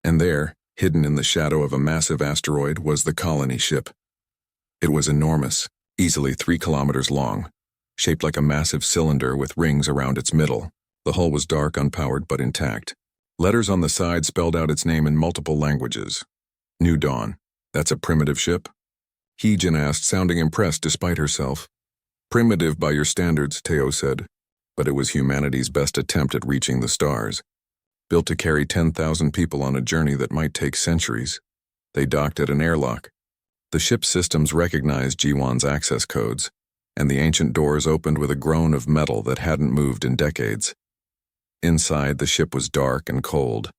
And there, hidden in the shadow of a massive asteroid, was the colony ship. It was enormous, easily 3 kilometers long, shaped like a massive cylinder with rings around its middle. The hull was dark, unpowered, but intact. Letters on the side spelled out its name in multiple languages. New Dawn. That's a primitive ship? Heejin asked, sounding impressed despite herself. Primitive by your standards, Teo said, but it was humanity's best attempt at reaching the stars. Built to carry 10,000 people on a journey that might take centuries. They docked at an airlock. The ship's systems recognized Jiwan's access codes, and the ancient doors opened with a groan of metal that hadn't moved in decades. Inside, the ship was dark and cold.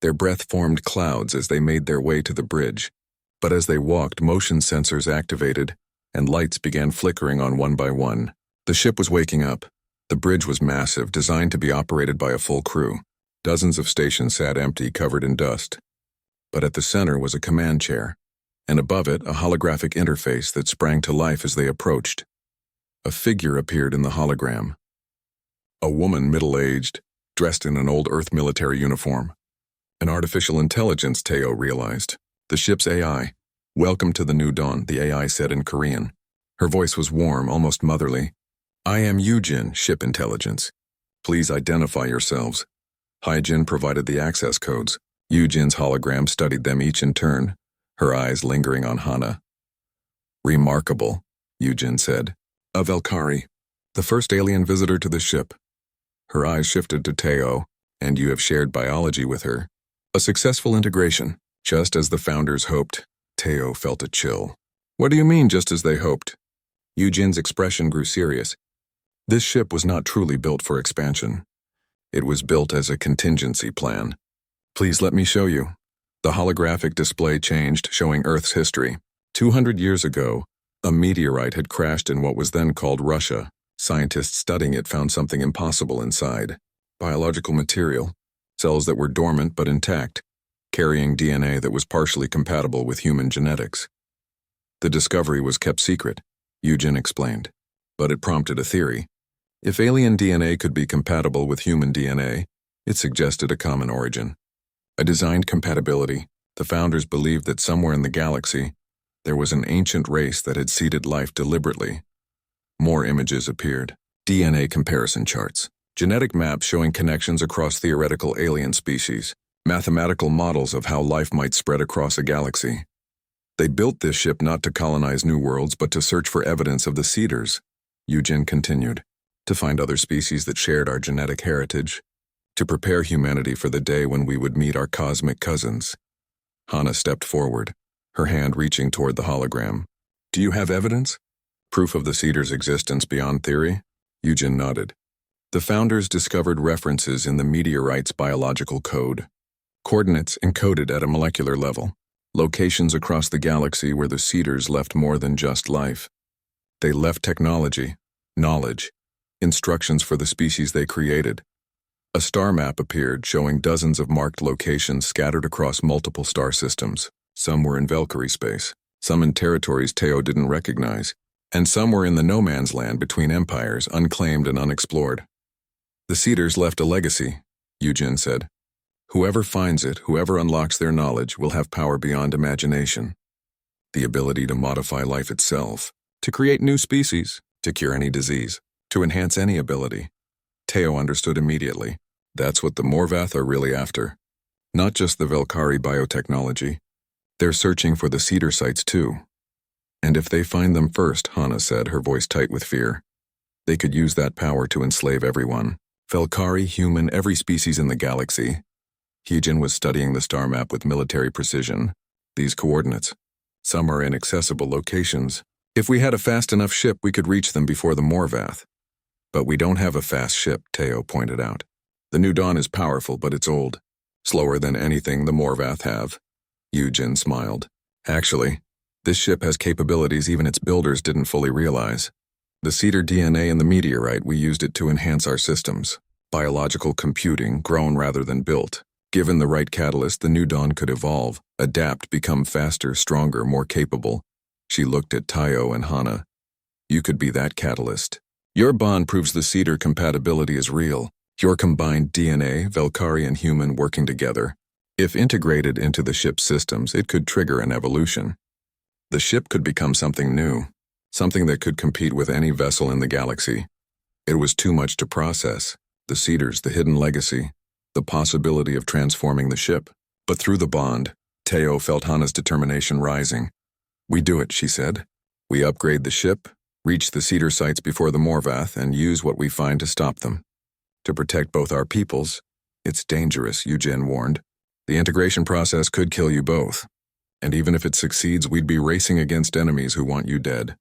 Their breath formed clouds as they made their way to the bridge, but as they walked, motion sensors activated, and lights began flickering on one by one. The ship was waking up. The bridge was massive, designed to be operated by a full crew. Dozens of stations sat empty, covered in dust. But at the center was a command chair, and above it a holographic interface that sprang to life as they approached. A figure appeared in the hologram. A woman middle-aged, dressed in an old Earth military uniform. An artificial intelligence, Teo realized. The ship's AI. "Welcome to the new dawn," the AI said in Korean. Her voice was warm, almost motherly. "I am Yujin, ship intelligence. Please identify yourselves." Hyjin provided the access codes. Yujin's hologram studied them each in turn, her eyes lingering on Hana. "Remarkable," Yujin said. "A Velkari, the first alien visitor to the ship." Her eyes shifted to Teo, "And you have shared biology with her. A successful integration, just as the founders hoped." Teo felt a chill. "What do you mean, just as they hoped?" Yujin's expression grew serious. This ship was not truly built for expansion. It was built as a contingency plan. "Please let me show you." The holographic display changed, showing Earth's history. 200 years ago, a meteorite had crashed in what was then called Russia. Scientists studying it found something impossible inside. Biological material, cells that were dormant but intact, carrying DNA that was partially compatible with human genetics. The discovery was kept secret, Yujin explained, but it prompted a theory. If alien DNA could be compatible with human DNA, it suggested a common origin. A designed compatibility. The founders believed that somewhere in the galaxy, there was an ancient race that had seeded life deliberately. More images appeared. DNA comparison charts. Genetic maps showing connections across theoretical alien species. Mathematical models of how life might spread across a galaxy. They built this ship not to colonize new worlds, but to search for evidence of the seeders, Yujin continued. To find other species that shared our genetic heritage. To prepare humanity for the day when we would meet our cosmic cousins. Hana stepped forward, her hand reaching toward the hologram. "Do you have evidence?" "Proof of the seeders' existence beyond theory?" Yujin nodded. The founders discovered references in the meteorite's biological code. Coordinates encoded at a molecular level. Locations across the galaxy where the seeders left more than just life. They left technology, knowledge, instructions for the species they created. A star map appeared showing dozens of marked locations scattered across multiple star systems. Some were in Valkyrie space, some in territories Teo didn't recognize, and some were in the no man's land between empires, unclaimed and unexplored. "The seeders left a legacy," Yujin said. "Whoever finds it, whoever unlocks their knowledge, will have power beyond imagination. The ability to modify life itself, to create new species, to cure any disease, to enhance any ability." Teo understood immediately. That's what the Morvath are really after. Not just the Velkari biotechnology. They're searching for the seeder sites too. And if they find them first, Hana said, her voice tight with fear, they could use that power to enslave everyone. Velkari, human, every species in the galaxy. Hyjin was studying the star map with military precision. These coordinates. Some are inaccessible locations. If we had a fast enough ship, we could reach them before the Morvath. But we don't have a fast ship, Teo pointed out. The New Dawn is powerful, but it's old. Slower than anything the Morvath have. Yujin smiled. Actually, this ship has capabilities even its builders didn't fully realize. The cedar DNA in the meteorite, we used it to enhance our systems. Biological computing, grown rather than built. Given the right catalyst, the New Dawn could evolve, adapt, become faster, stronger, more capable. She looked at Teo and Hana. You could be that catalyst. Your bond proves the cedar compatibility is real. Your combined DNA, Velkari and human working together. If integrated into the ship's systems, it could trigger an evolution. The ship could become something new, something that could compete with any vessel in the galaxy. It was too much to process. The cedars, the hidden legacy, the possibility of transforming the ship. But through the bond, Teo felt Hana's determination rising. We do it, she said. We upgrade the ship, Reach the cedar sites before the Morvath and use what we find to stop them. To protect both our peoples, it's dangerous, Yujin warned. The integration process could kill you both. And even if it succeeds, we'd be racing against enemies who want you dead.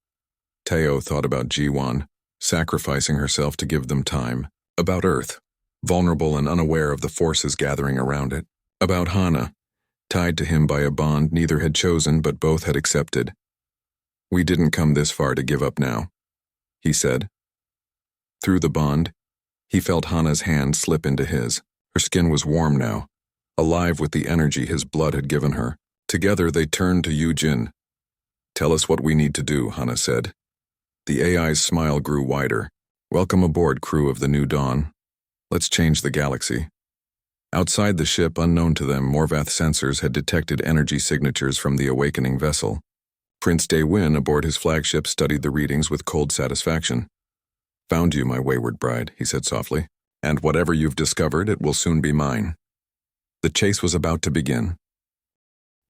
Teo thought about Jiwan, sacrificing herself to give them time. About Earth, vulnerable and unaware of the forces gathering around it. About Hana, tied to him by a bond neither had chosen but both had accepted. We didn't come this far to give up now, he said. Through the bond, he felt Hana's hand slip into his. Her skin was warm now, alive with the energy his blood had given her. Together they turned to Yujin. Tell us what we need to do, Hana said. The AI's smile grew wider. Welcome aboard, crew of the New Dawn. Let's change the galaxy. Outside the ship, unknown to them, Morvath sensors had detected energy signatures from the awakening vessel. Prince Daewin aboard his flagship studied the readings with cold satisfaction. Found you, my wayward bride, he said softly. And whatever you've discovered, it will soon be mine. The chase was about to begin.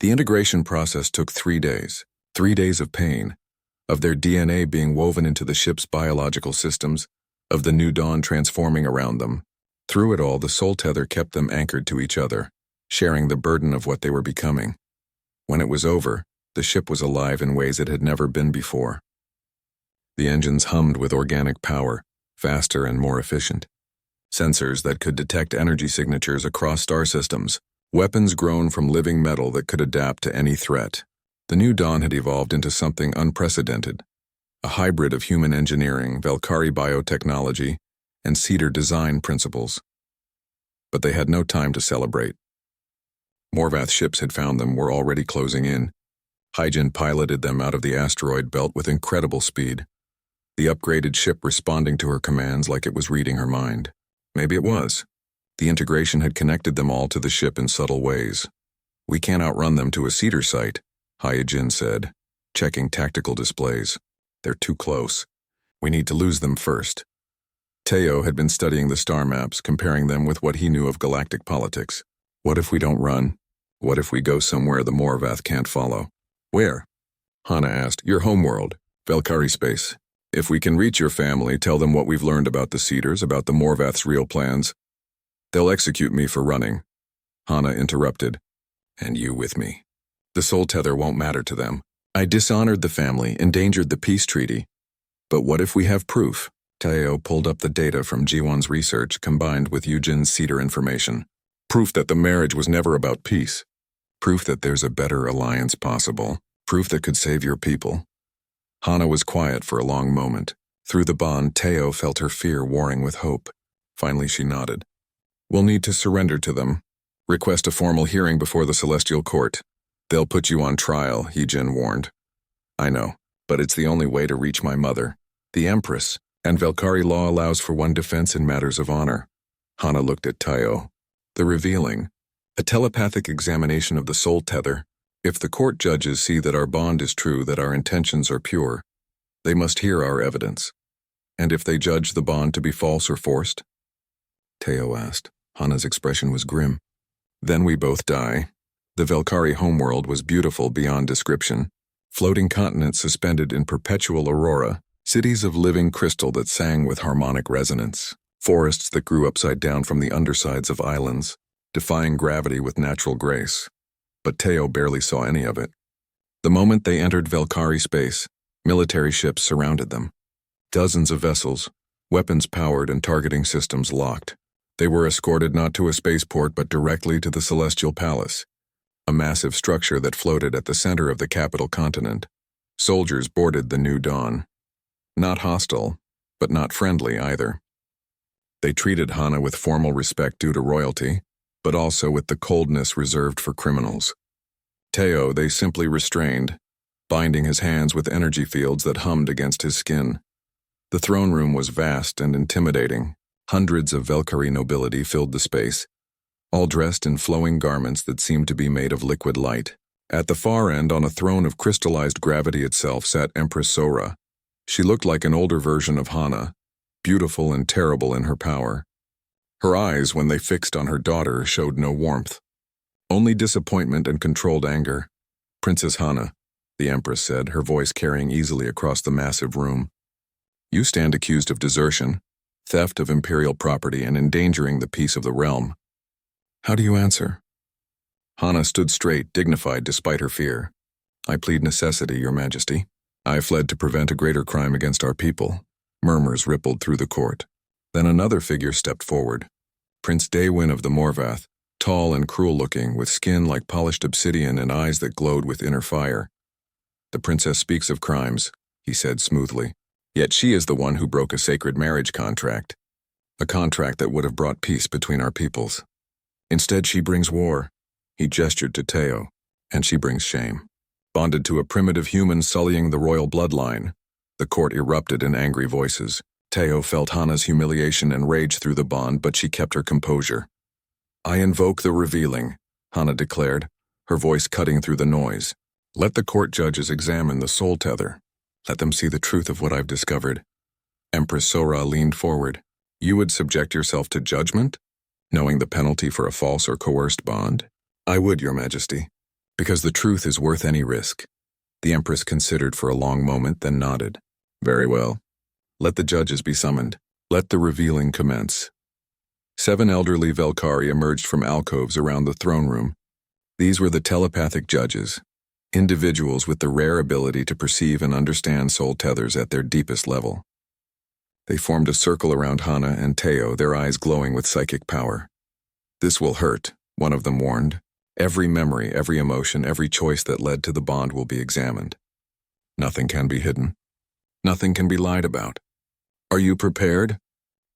The integration process took 3 days. 3 days of pain, of their DNA being woven into the ship's biological systems, of the New Dawn transforming around them. Through it all, the soul tether kept them anchored to each other, sharing the burden of what they were becoming. When it was over, the ship was alive in ways it had never been before. The engines hummed with organic power, faster and more efficient. Sensors that could detect energy signatures across star systems, weapons grown from living metal that could adapt to any threat. The New Dawn had evolved into something unprecedented, a hybrid of human engineering, Valkyrie biotechnology, and cedar design principles. But they had no time to celebrate. Morvath ships had found them, were already closing in. Hyjin piloted them out of the asteroid belt with incredible speed, the upgraded ship responding to her commands like it was reading her mind. Maybe it was. The integration had connected them all to the ship in subtle ways. We can't outrun them to a cedar site, Hyjin said, checking tactical displays. They're too close. We need to lose them first. Teo had been studying the star maps, comparing them with what he knew of galactic politics. What if we don't run? What if we go somewhere the Morvath can't follow? Where? Hana asked. Your homeworld, Valkyrie space. If we can reach your family, tell them what we've learned about the Cedars, about the Morvath's real plans. They'll execute me for running. Hana interrupted. And you with me. The soul tether won't matter to them. I dishonored the family, endangered the peace treaty. But what if we have proof? Teo pulled up the data from Jiwon's research combined with Yujin's cedar information. Proof that the marriage was never about peace. Proof that there's a better alliance possible. Proof that could save your people. Hana was quiet for a long moment. Through the bond, Teo felt her fear warring with hope. Finally, she nodded. We'll need to surrender to them. Request a formal hearing before the Celestial Court. They'll put you on trial, Hyjin warned. I know, but it's the only way to reach my mother, the Empress, and Valkyrie law allows for one defense in matters of honor. Hana looked at Teo. The revealing, a telepathic examination of the soul tether. If the court judges see that our bond is true, that our intentions are pure, they must hear our evidence. And if they judge the bond to be false or forced? Teo asked. Hana's expression was grim. Then we both die. The Valkyrie homeworld was beautiful beyond description. Floating continents suspended in perpetual aurora, cities of living crystal that sang with harmonic resonance, forests that grew upside down from the undersides of islands, defying gravity with natural grace. But Teo barely saw any of it. The moment they entered Valkyrie space, military ships surrounded them. Dozens of vessels, weapons powered and targeting systems locked. They were escorted not to a spaceport but directly to the Celestial Palace, a massive structure that floated at the center of the capital continent. Soldiers boarded the New Dawn. Not hostile, but not friendly either. They treated Hana with formal respect due to royalty, but also with the coldness reserved for criminals. Teo they simply restrained, binding his hands with energy fields that hummed against his skin. The throne room was vast and intimidating. Hundreds of Valkyrie nobility filled the space, all dressed in flowing garments that seemed to be made of liquid light. At the far end, on a throne of crystallized gravity itself, sat Empress Sora. She looked like an older version of Hana, beautiful and terrible in her power. Her eyes, when they fixed on her daughter, showed no warmth, only disappointment and controlled anger. Princess Hana, the Empress said, her voice carrying easily across the massive room. You stand accused of desertion, theft of Imperial property, and endangering the peace of the realm. How do you answer? Hana stood straight, dignified despite her fear. I plead necessity, Your Majesty. I fled to prevent a greater crime against our people. Murmurs rippled through the court. Then another figure stepped forward. Prince Daewin of the Morvath, tall and cruel-looking, with skin like polished obsidian and eyes that glowed with inner fire. The princess speaks of crimes, he said smoothly. Yet she is the one who broke a sacred marriage contract. A contract that would have brought peace between our peoples. Instead, she brings war. He gestured to Teo. And she brings shame. Bonded to a primitive human sullying the royal bloodline. The court erupted in angry voices. Teo felt Hana's humiliation and rage through the bond, but she kept her composure. I invoke the revealing, Hana declared, her voice cutting through the noise. Let the court judges examine the soul tether. Let them see the truth of what I've discovered. Empress Sora leaned forward. You would subject yourself to judgment, knowing the penalty for a false or coerced bond? I would, Your Majesty, because the truth is worth any risk. The Empress considered for a long moment, then nodded. Very well. Let the judges be summoned. Let the revealing commence. 7 elderly Velkari emerged from alcoves around the throne room. These were the telepathic judges, individuals with the rare ability to perceive and understand soul tethers at their deepest level. They formed a circle around Hana and Teo, their eyes glowing with psychic power. This will hurt, one of them warned. Every memory, every emotion, every choice that led to the bond will be examined. Nothing can be hidden. Nothing can be lied about. Are you prepared?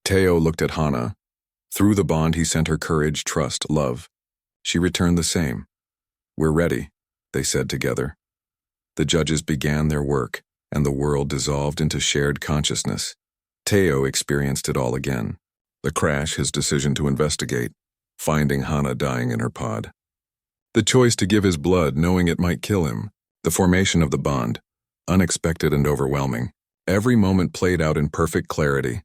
Teo looked at Hana. Through the bond he sent her courage, trust, love. She returned the same. We're ready, they said together. The judges began their work, and the world dissolved into shared consciousness. Teo experienced it all again. The crash, his decision to investigate, finding Hana dying in her pod. The choice to give his blood, knowing it might kill him. The formation of the bond, unexpected and overwhelming. Every moment played out in perfect clarity,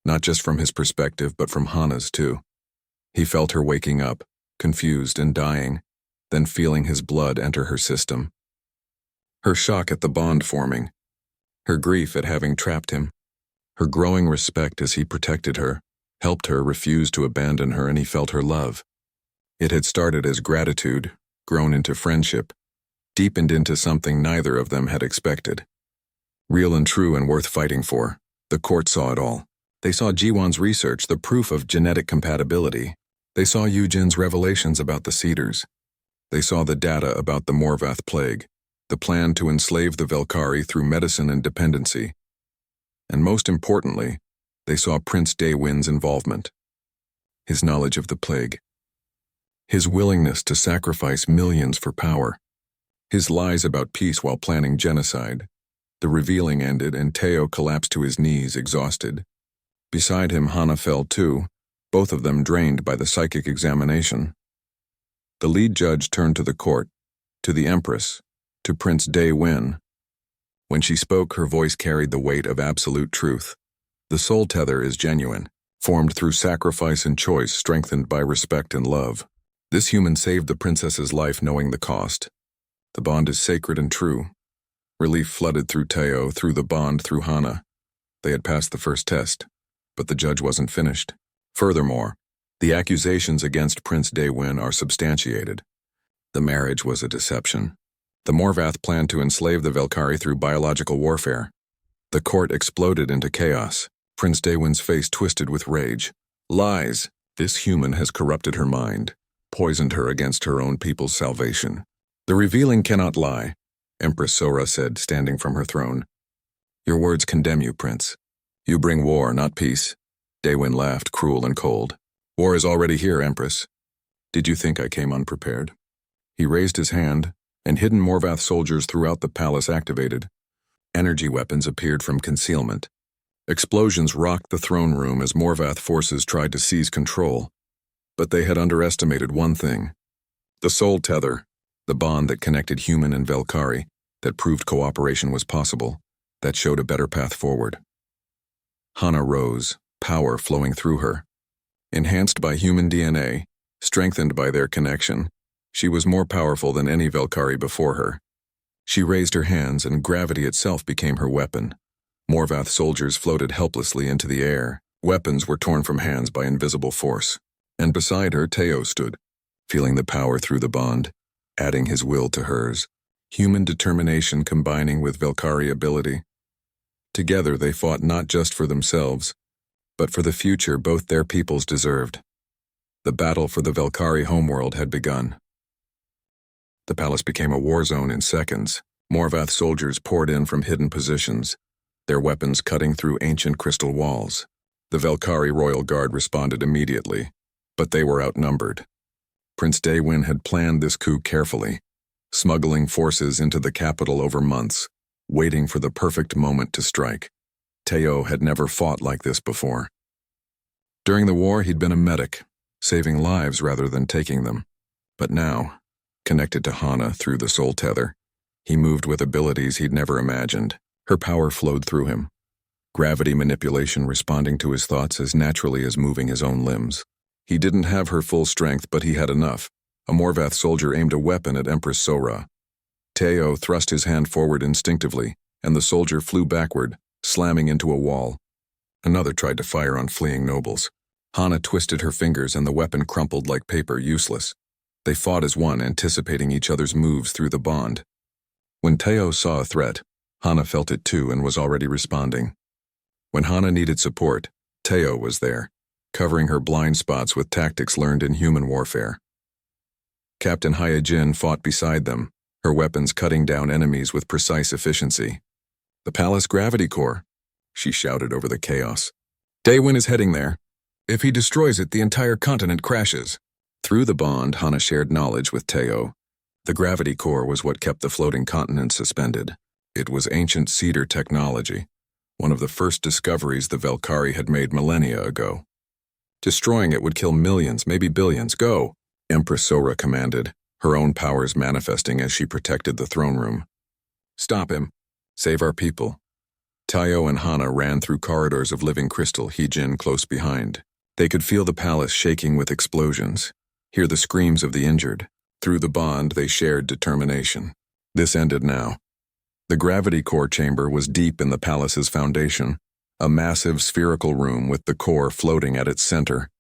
not just from his perspective, but from Hana's too. He felt her waking up, confused and dying, then feeling his blood enter her system. Her shock at the bond forming, her grief at having trapped him, her growing respect as he protected her, helped her, refused to abandon her, and he felt her love. It had started as gratitude, grown into friendship, deepened into something neither of them had expected. Real and true and worth fighting for. The court saw it all. They saw Jiwan's research, the proof of genetic compatibility. They saw Yujin's revelations about the Cedars. They saw the data about the Morvath plague, the plan to enslave the Velkari through medicine and dependency. And most importantly, they saw Prince Daewin's involvement, his knowledge of the plague, his willingness to sacrifice millions for power, his lies about peace while planning genocide. The revealing ended and Teo collapsed to his knees, exhausted. Beside him, Hana fell too, both of them drained by the psychic examination. The lead judge turned to the court, to the Empress, to Prince Daewin. When she spoke, her voice carried the weight of absolute truth. The soul tether is genuine, formed through sacrifice and choice, strengthened by respect and love. This human saved the princess's life knowing the cost. The bond is sacred and true. Relief flooded through Teo, through the bond, through Hana. They had passed the first test, but the judge wasn't finished. Furthermore, the accusations against Prince Daewin are substantiated. The marriage was a deception. The Morvath planned to enslave the Velkari through biological warfare. The court exploded into chaos. Prince Daewin's face twisted with rage. Lies! This human has corrupted her mind, poisoned her against her own people's salvation. The revealing cannot lie, Empress Sora said, standing from her throne. Your words condemn you, Prince. You bring war, not peace. Daewin laughed, cruel and cold. War is already here, Empress. Did you think I came unprepared? He raised his hand, and hidden Morvath soldiers throughout the palace activated. Energy weapons appeared from concealment. Explosions rocked the throne room as Morvath forces tried to seize control. But they had underestimated one thing. The soul tether, the bond that connected human and Velkari, that proved cooperation was possible, that showed a better path forward. Hana rose, power flowing through her. Enhanced by human DNA, strengthened by their connection, she was more powerful than any Velkari before her. She raised her hands and gravity itself became her weapon. Morvath soldiers floated helplessly into the air. Weapons were torn from hands by invisible force. And beside her, Teo stood, feeling the power through the bond, adding his will to hers. Human determination combining with Velkari ability. Together they fought not just for themselves, but for the future both their peoples deserved. The battle for the Velkari homeworld had begun. The palace became a war zone in seconds. Morvath soldiers poured in from hidden positions, their weapons cutting through ancient crystal walls. The Velkari royal guard responded immediately, but they were outnumbered. Prince Daewin had planned this coup carefully, smuggling forces into the capital over months, waiting for the perfect moment to strike. Teo had never fought like this before. During the war, he'd been a medic, saving lives rather than taking them. But now, connected to Hana through the soul tether, he moved with abilities he'd never imagined. Her power flowed through him, gravity manipulation responding to his thoughts as naturally as moving his own limbs. He didn't have her full strength, but he had enough. A Morvath soldier aimed a weapon at Empress Sora. Teo thrust his hand forward instinctively, and the soldier flew backward, slamming into a wall. Another tried to fire on fleeing nobles. Hana twisted her fingers and the weapon crumpled like paper, useless. They fought as one, anticipating each other's moves through the bond. When Teo saw a threat, Hana felt it too and was already responding. When Hana needed support, Teo was there, covering her blind spots with tactics learned in human warfare. Captain Hyojin fought beside them, her weapons cutting down enemies with precise efficiency. "The palace gravity core," she shouted over the chaos. "Daewin is heading there. If he destroys it, the entire continent crashes." Through the bond, Hana shared knowledge with Teo. The gravity core was what kept the floating continent suspended. It was ancient cedar technology, one of the first discoveries the Velkari had made millennia ago. Destroying it would kill millions, maybe billions. "Go!" Empress Sora commanded, her own powers manifesting as she protected the throne room. "Stop him. Save our people." Teo and Hana ran through corridors of living crystal, Hyojin close behind. They could feel the palace shaking with explosions, hear the screams of the injured. Through the bond, they shared determination. This ended now. The gravity core chamber was deep in the palace's foundation, a massive spherical room with the core floating at its center.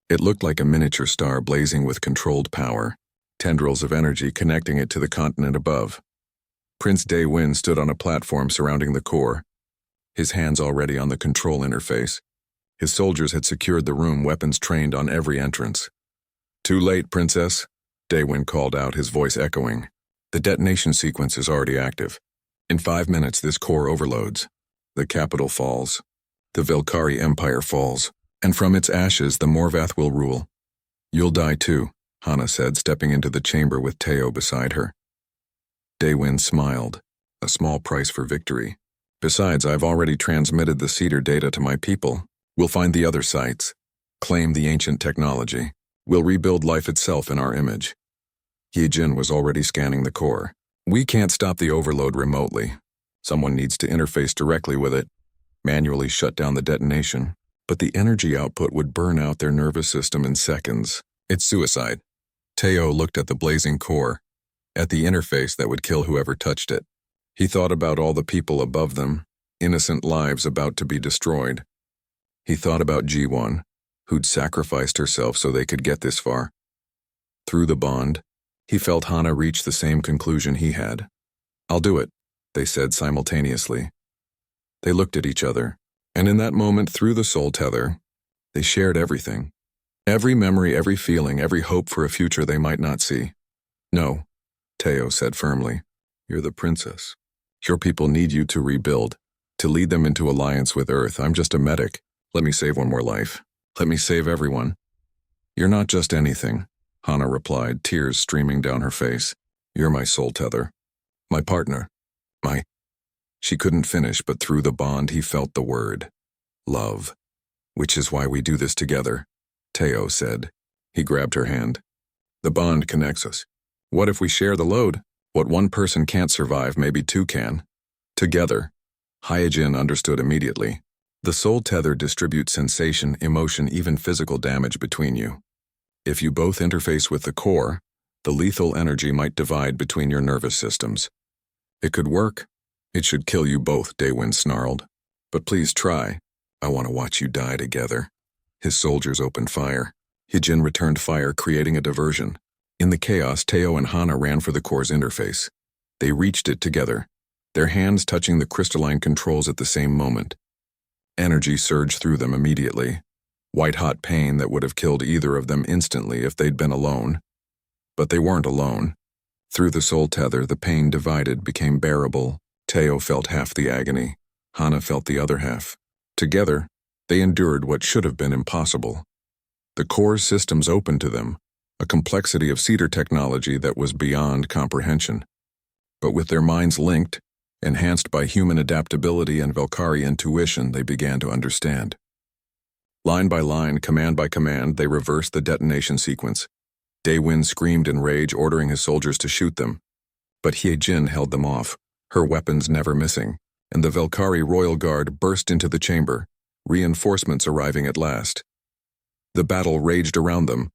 It looked like a miniature star blazing with controlled power, tendrils of energy connecting it to the continent above. Prince Daewin stood on a platform surrounding the core, his hands already on the control interface. His soldiers had secured the room, weapons trained on every entrance. "Too late, Princess," Daewin called out, his voice echoing. "The detonation sequence is already active. In 5 minutes, this core overloads. The capital falls. The Velkari Empire falls. And from its ashes, the Morvath will rule." "You'll die too," Hana said, stepping into the chamber with Teo beside her. Daewin smiled. "A small price for victory. Besides, I've already transmitted the cedar data to my people. We'll find the other sites, claim the ancient technology. We'll rebuild life itself in our image." Hyojin was already scanning the core. "We can't stop the overload remotely. Someone needs to interface directly with it, manually shut down the detonation. But the energy output would burn out their nervous system in seconds. It's suicide." Teo looked at the blazing core, at the interface that would kill whoever touched it. He thought about all the people above them, innocent lives about to be destroyed. He thought about G1, who'd sacrificed herself so they could get this far. Through the bond, he felt Hana reach the same conclusion he had. "I'll do it," they said simultaneously. They looked at each other, and in that moment, through the soul tether, they shared everything. Every memory, every feeling, every hope for a future they might not see. "No," Teo said firmly. "You're the princess. Your people need you to rebuild, to lead them into alliance with Earth. I'm just a medic. Let me save one more life. Let me save everyone." "You're not just anything," Hana replied, tears streaming down her face. "You're my soul tether. My partner. My—" She couldn't finish, but through the bond he felt the word. "Love. Which is why we do this together," Teo said. He grabbed her hand. "The bond connects us. What if we share the load? What one person can't survive, maybe two can. Together." Hyojin understood immediately. The soul tether distributes sensation, emotion, even physical damage between you. If you both interface with the core, the lethal energy might divide between your nervous systems. "It could work. It should kill you both," Daewin snarled. But please try. I want to watch you die together." His soldiers opened fire. Hijin returned fire, creating a diversion. In the chaos, Teo and Hana ran for the core's interface. They reached it together, their hands touching the crystalline controls at the same moment. Energy surged through them immediately, white-hot pain that would have killed either of them instantly if they'd been alone. But they weren't alone. Through the soul tether, the pain divided became bearable. Teo felt half the agony. Hana felt the other half. Together, they endured what should have been impossible. The core's systems opened to them, a complexity of cedar technology that was beyond comprehension. But with their minds linked, enhanced by human adaptability and Valkyrie intuition, they began to understand. Line by line, command by command, they reversed the detonation sequence. Daewin screamed in rage, ordering his soldiers to shoot them. But Hyejin held them off, her weapons never missing, and the Valkyrie Royal Guard burst into the chamber, reinforcements arriving at last. The battle raged around them,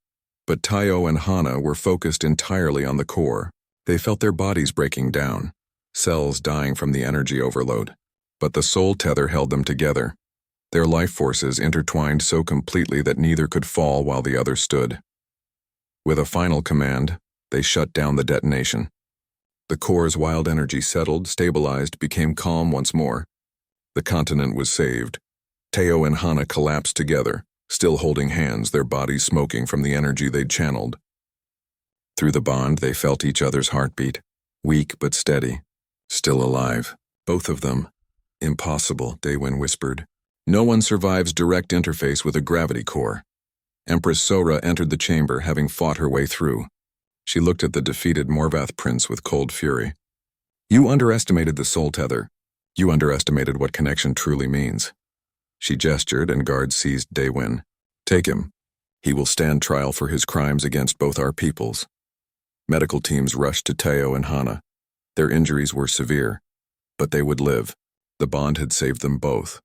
but Teo and Hana were focused entirely on the core. They felt their bodies breaking down, cells dying from the energy overload. But the soul tether held them together, their life forces intertwined so completely that neither could fall while the other stood. With a final command, they shut down the detonation. The core's wild energy settled, stabilized, became calm once more. The continent was saved. Teo and Hana collapsed together, still holding hands, their bodies smoking from the energy they'd channeled. Through the bond, they felt each other's heartbeat, weak but steady, still alive, both of them. "Impossible," Daewin whispered. "No one survives direct interface with a gravity core." Empress Sora entered the chamber, having fought her way through. She looked at the defeated Morvath prince with cold fury. "You underestimated the soul tether. You underestimated what connection truly means." She gestured, and guards seized Daewin. "Take him. He will stand trial for his crimes against both our peoples." Medical teams rushed to Teo and Hana. Their injuries were severe, but they would live. The bond had saved them both.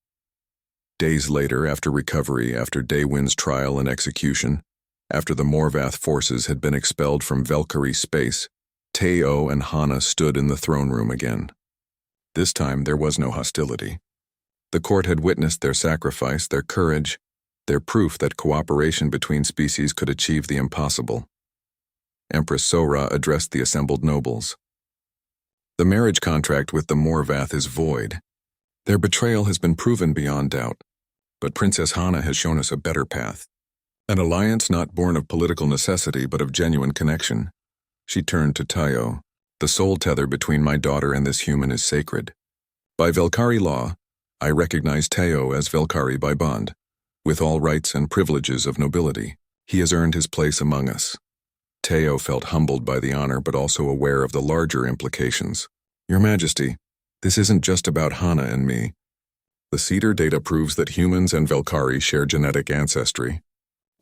Days later, after recovery, after Daewin's trial and execution, after the Morvath forces had been expelled from Valkyrie space, Teo and Hana stood in the throne room again. This time there was no hostility. The court had witnessed their sacrifice, their courage, their proof that cooperation between species could achieve the impossible. Empress Sora addressed the assembled nobles. "The marriage contract with the Morvath is void. Their betrayal has been proven beyond doubt, but Princess Hana has shown us a better path. An alliance not born of political necessity but of genuine connection." She turned to Teo. "The soul tether between my daughter and this human is sacred. By Valkyrie law, I recognize Teo as Valkyrie by bond, with all rights and privileges of nobility. He has earned his place among us." Teo felt humbled by the honor but also aware of the larger implications. "Your Majesty, this isn't just about Hana and me. The Cedar data proves that humans and Valkyrie share genetic ancestry.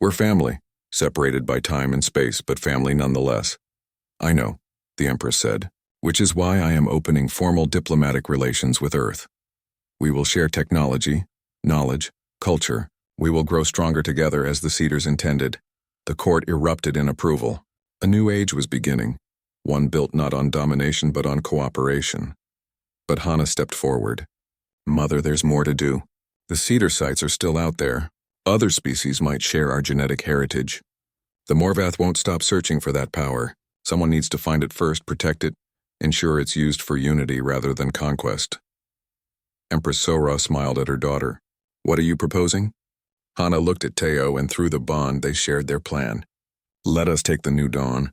We're family, separated by time and space, but family nonetheless." "I know," the Empress said, "which is why I am opening formal diplomatic relations with Earth. We will share technology, knowledge, culture. We will grow stronger together as the Cedars intended." The court erupted in approval. A new age was beginning, one built not on domination but on cooperation. But Hana stepped forward. "Mother, there's more to do. The Cedar sites are still out there. Other species might share our genetic heritage. The Morvath won't stop searching for that power. Someone needs to find it first, protect it, ensure it's used for unity rather than conquest." Empress Sora smiled at her daughter. "What are you proposing?" Hana looked at Teo, and through the bond they shared their plan. "Let us take the new dawn.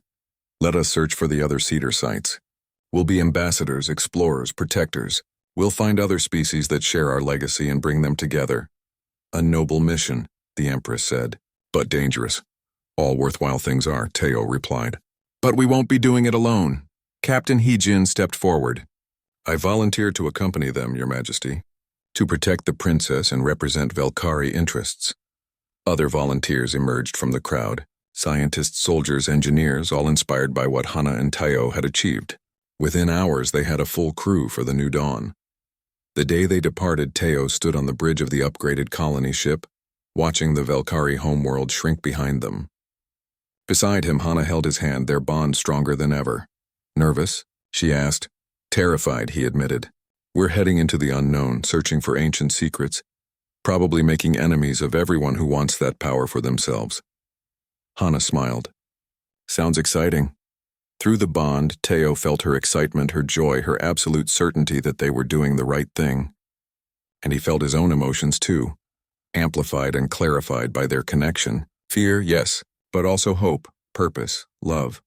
Let us search for the other Cedar sites. We'll be ambassadors, explorers, protectors. We'll find other species that share our legacy and bring them together." "A noble mission," the Empress said, "but dangerous." "All worthwhile things are," Teo replied. "But we won't be doing it alone." Captain Hyejin stepped forward. "I volunteer to accompany them, Your Majesty, to protect the princess and represent Valkyrie interests." Other volunteers emerged from the crowd. Scientists, soldiers, engineers, all inspired by what Hana and Teo had achieved. Within hours, they had a full crew for the new dawn. The day they departed, Teo stood on the bridge of the upgraded colony ship, watching the Valkyrie homeworld shrink behind them. Beside him, Hana held his hand, their bond stronger than ever. "Nervous?" she asked. "Terrified," he admitted. We're heading into the unknown, searching for ancient secrets, probably making enemies of everyone who wants that power for themselves. Hana smiled. Sounds exciting. Through the bond, Teo felt her excitement, her joy, her absolute certainty that they were doing the right thing. And he felt his own emotions too, amplified and clarified by their connection. Fear, yes, but also hope, purpose, love.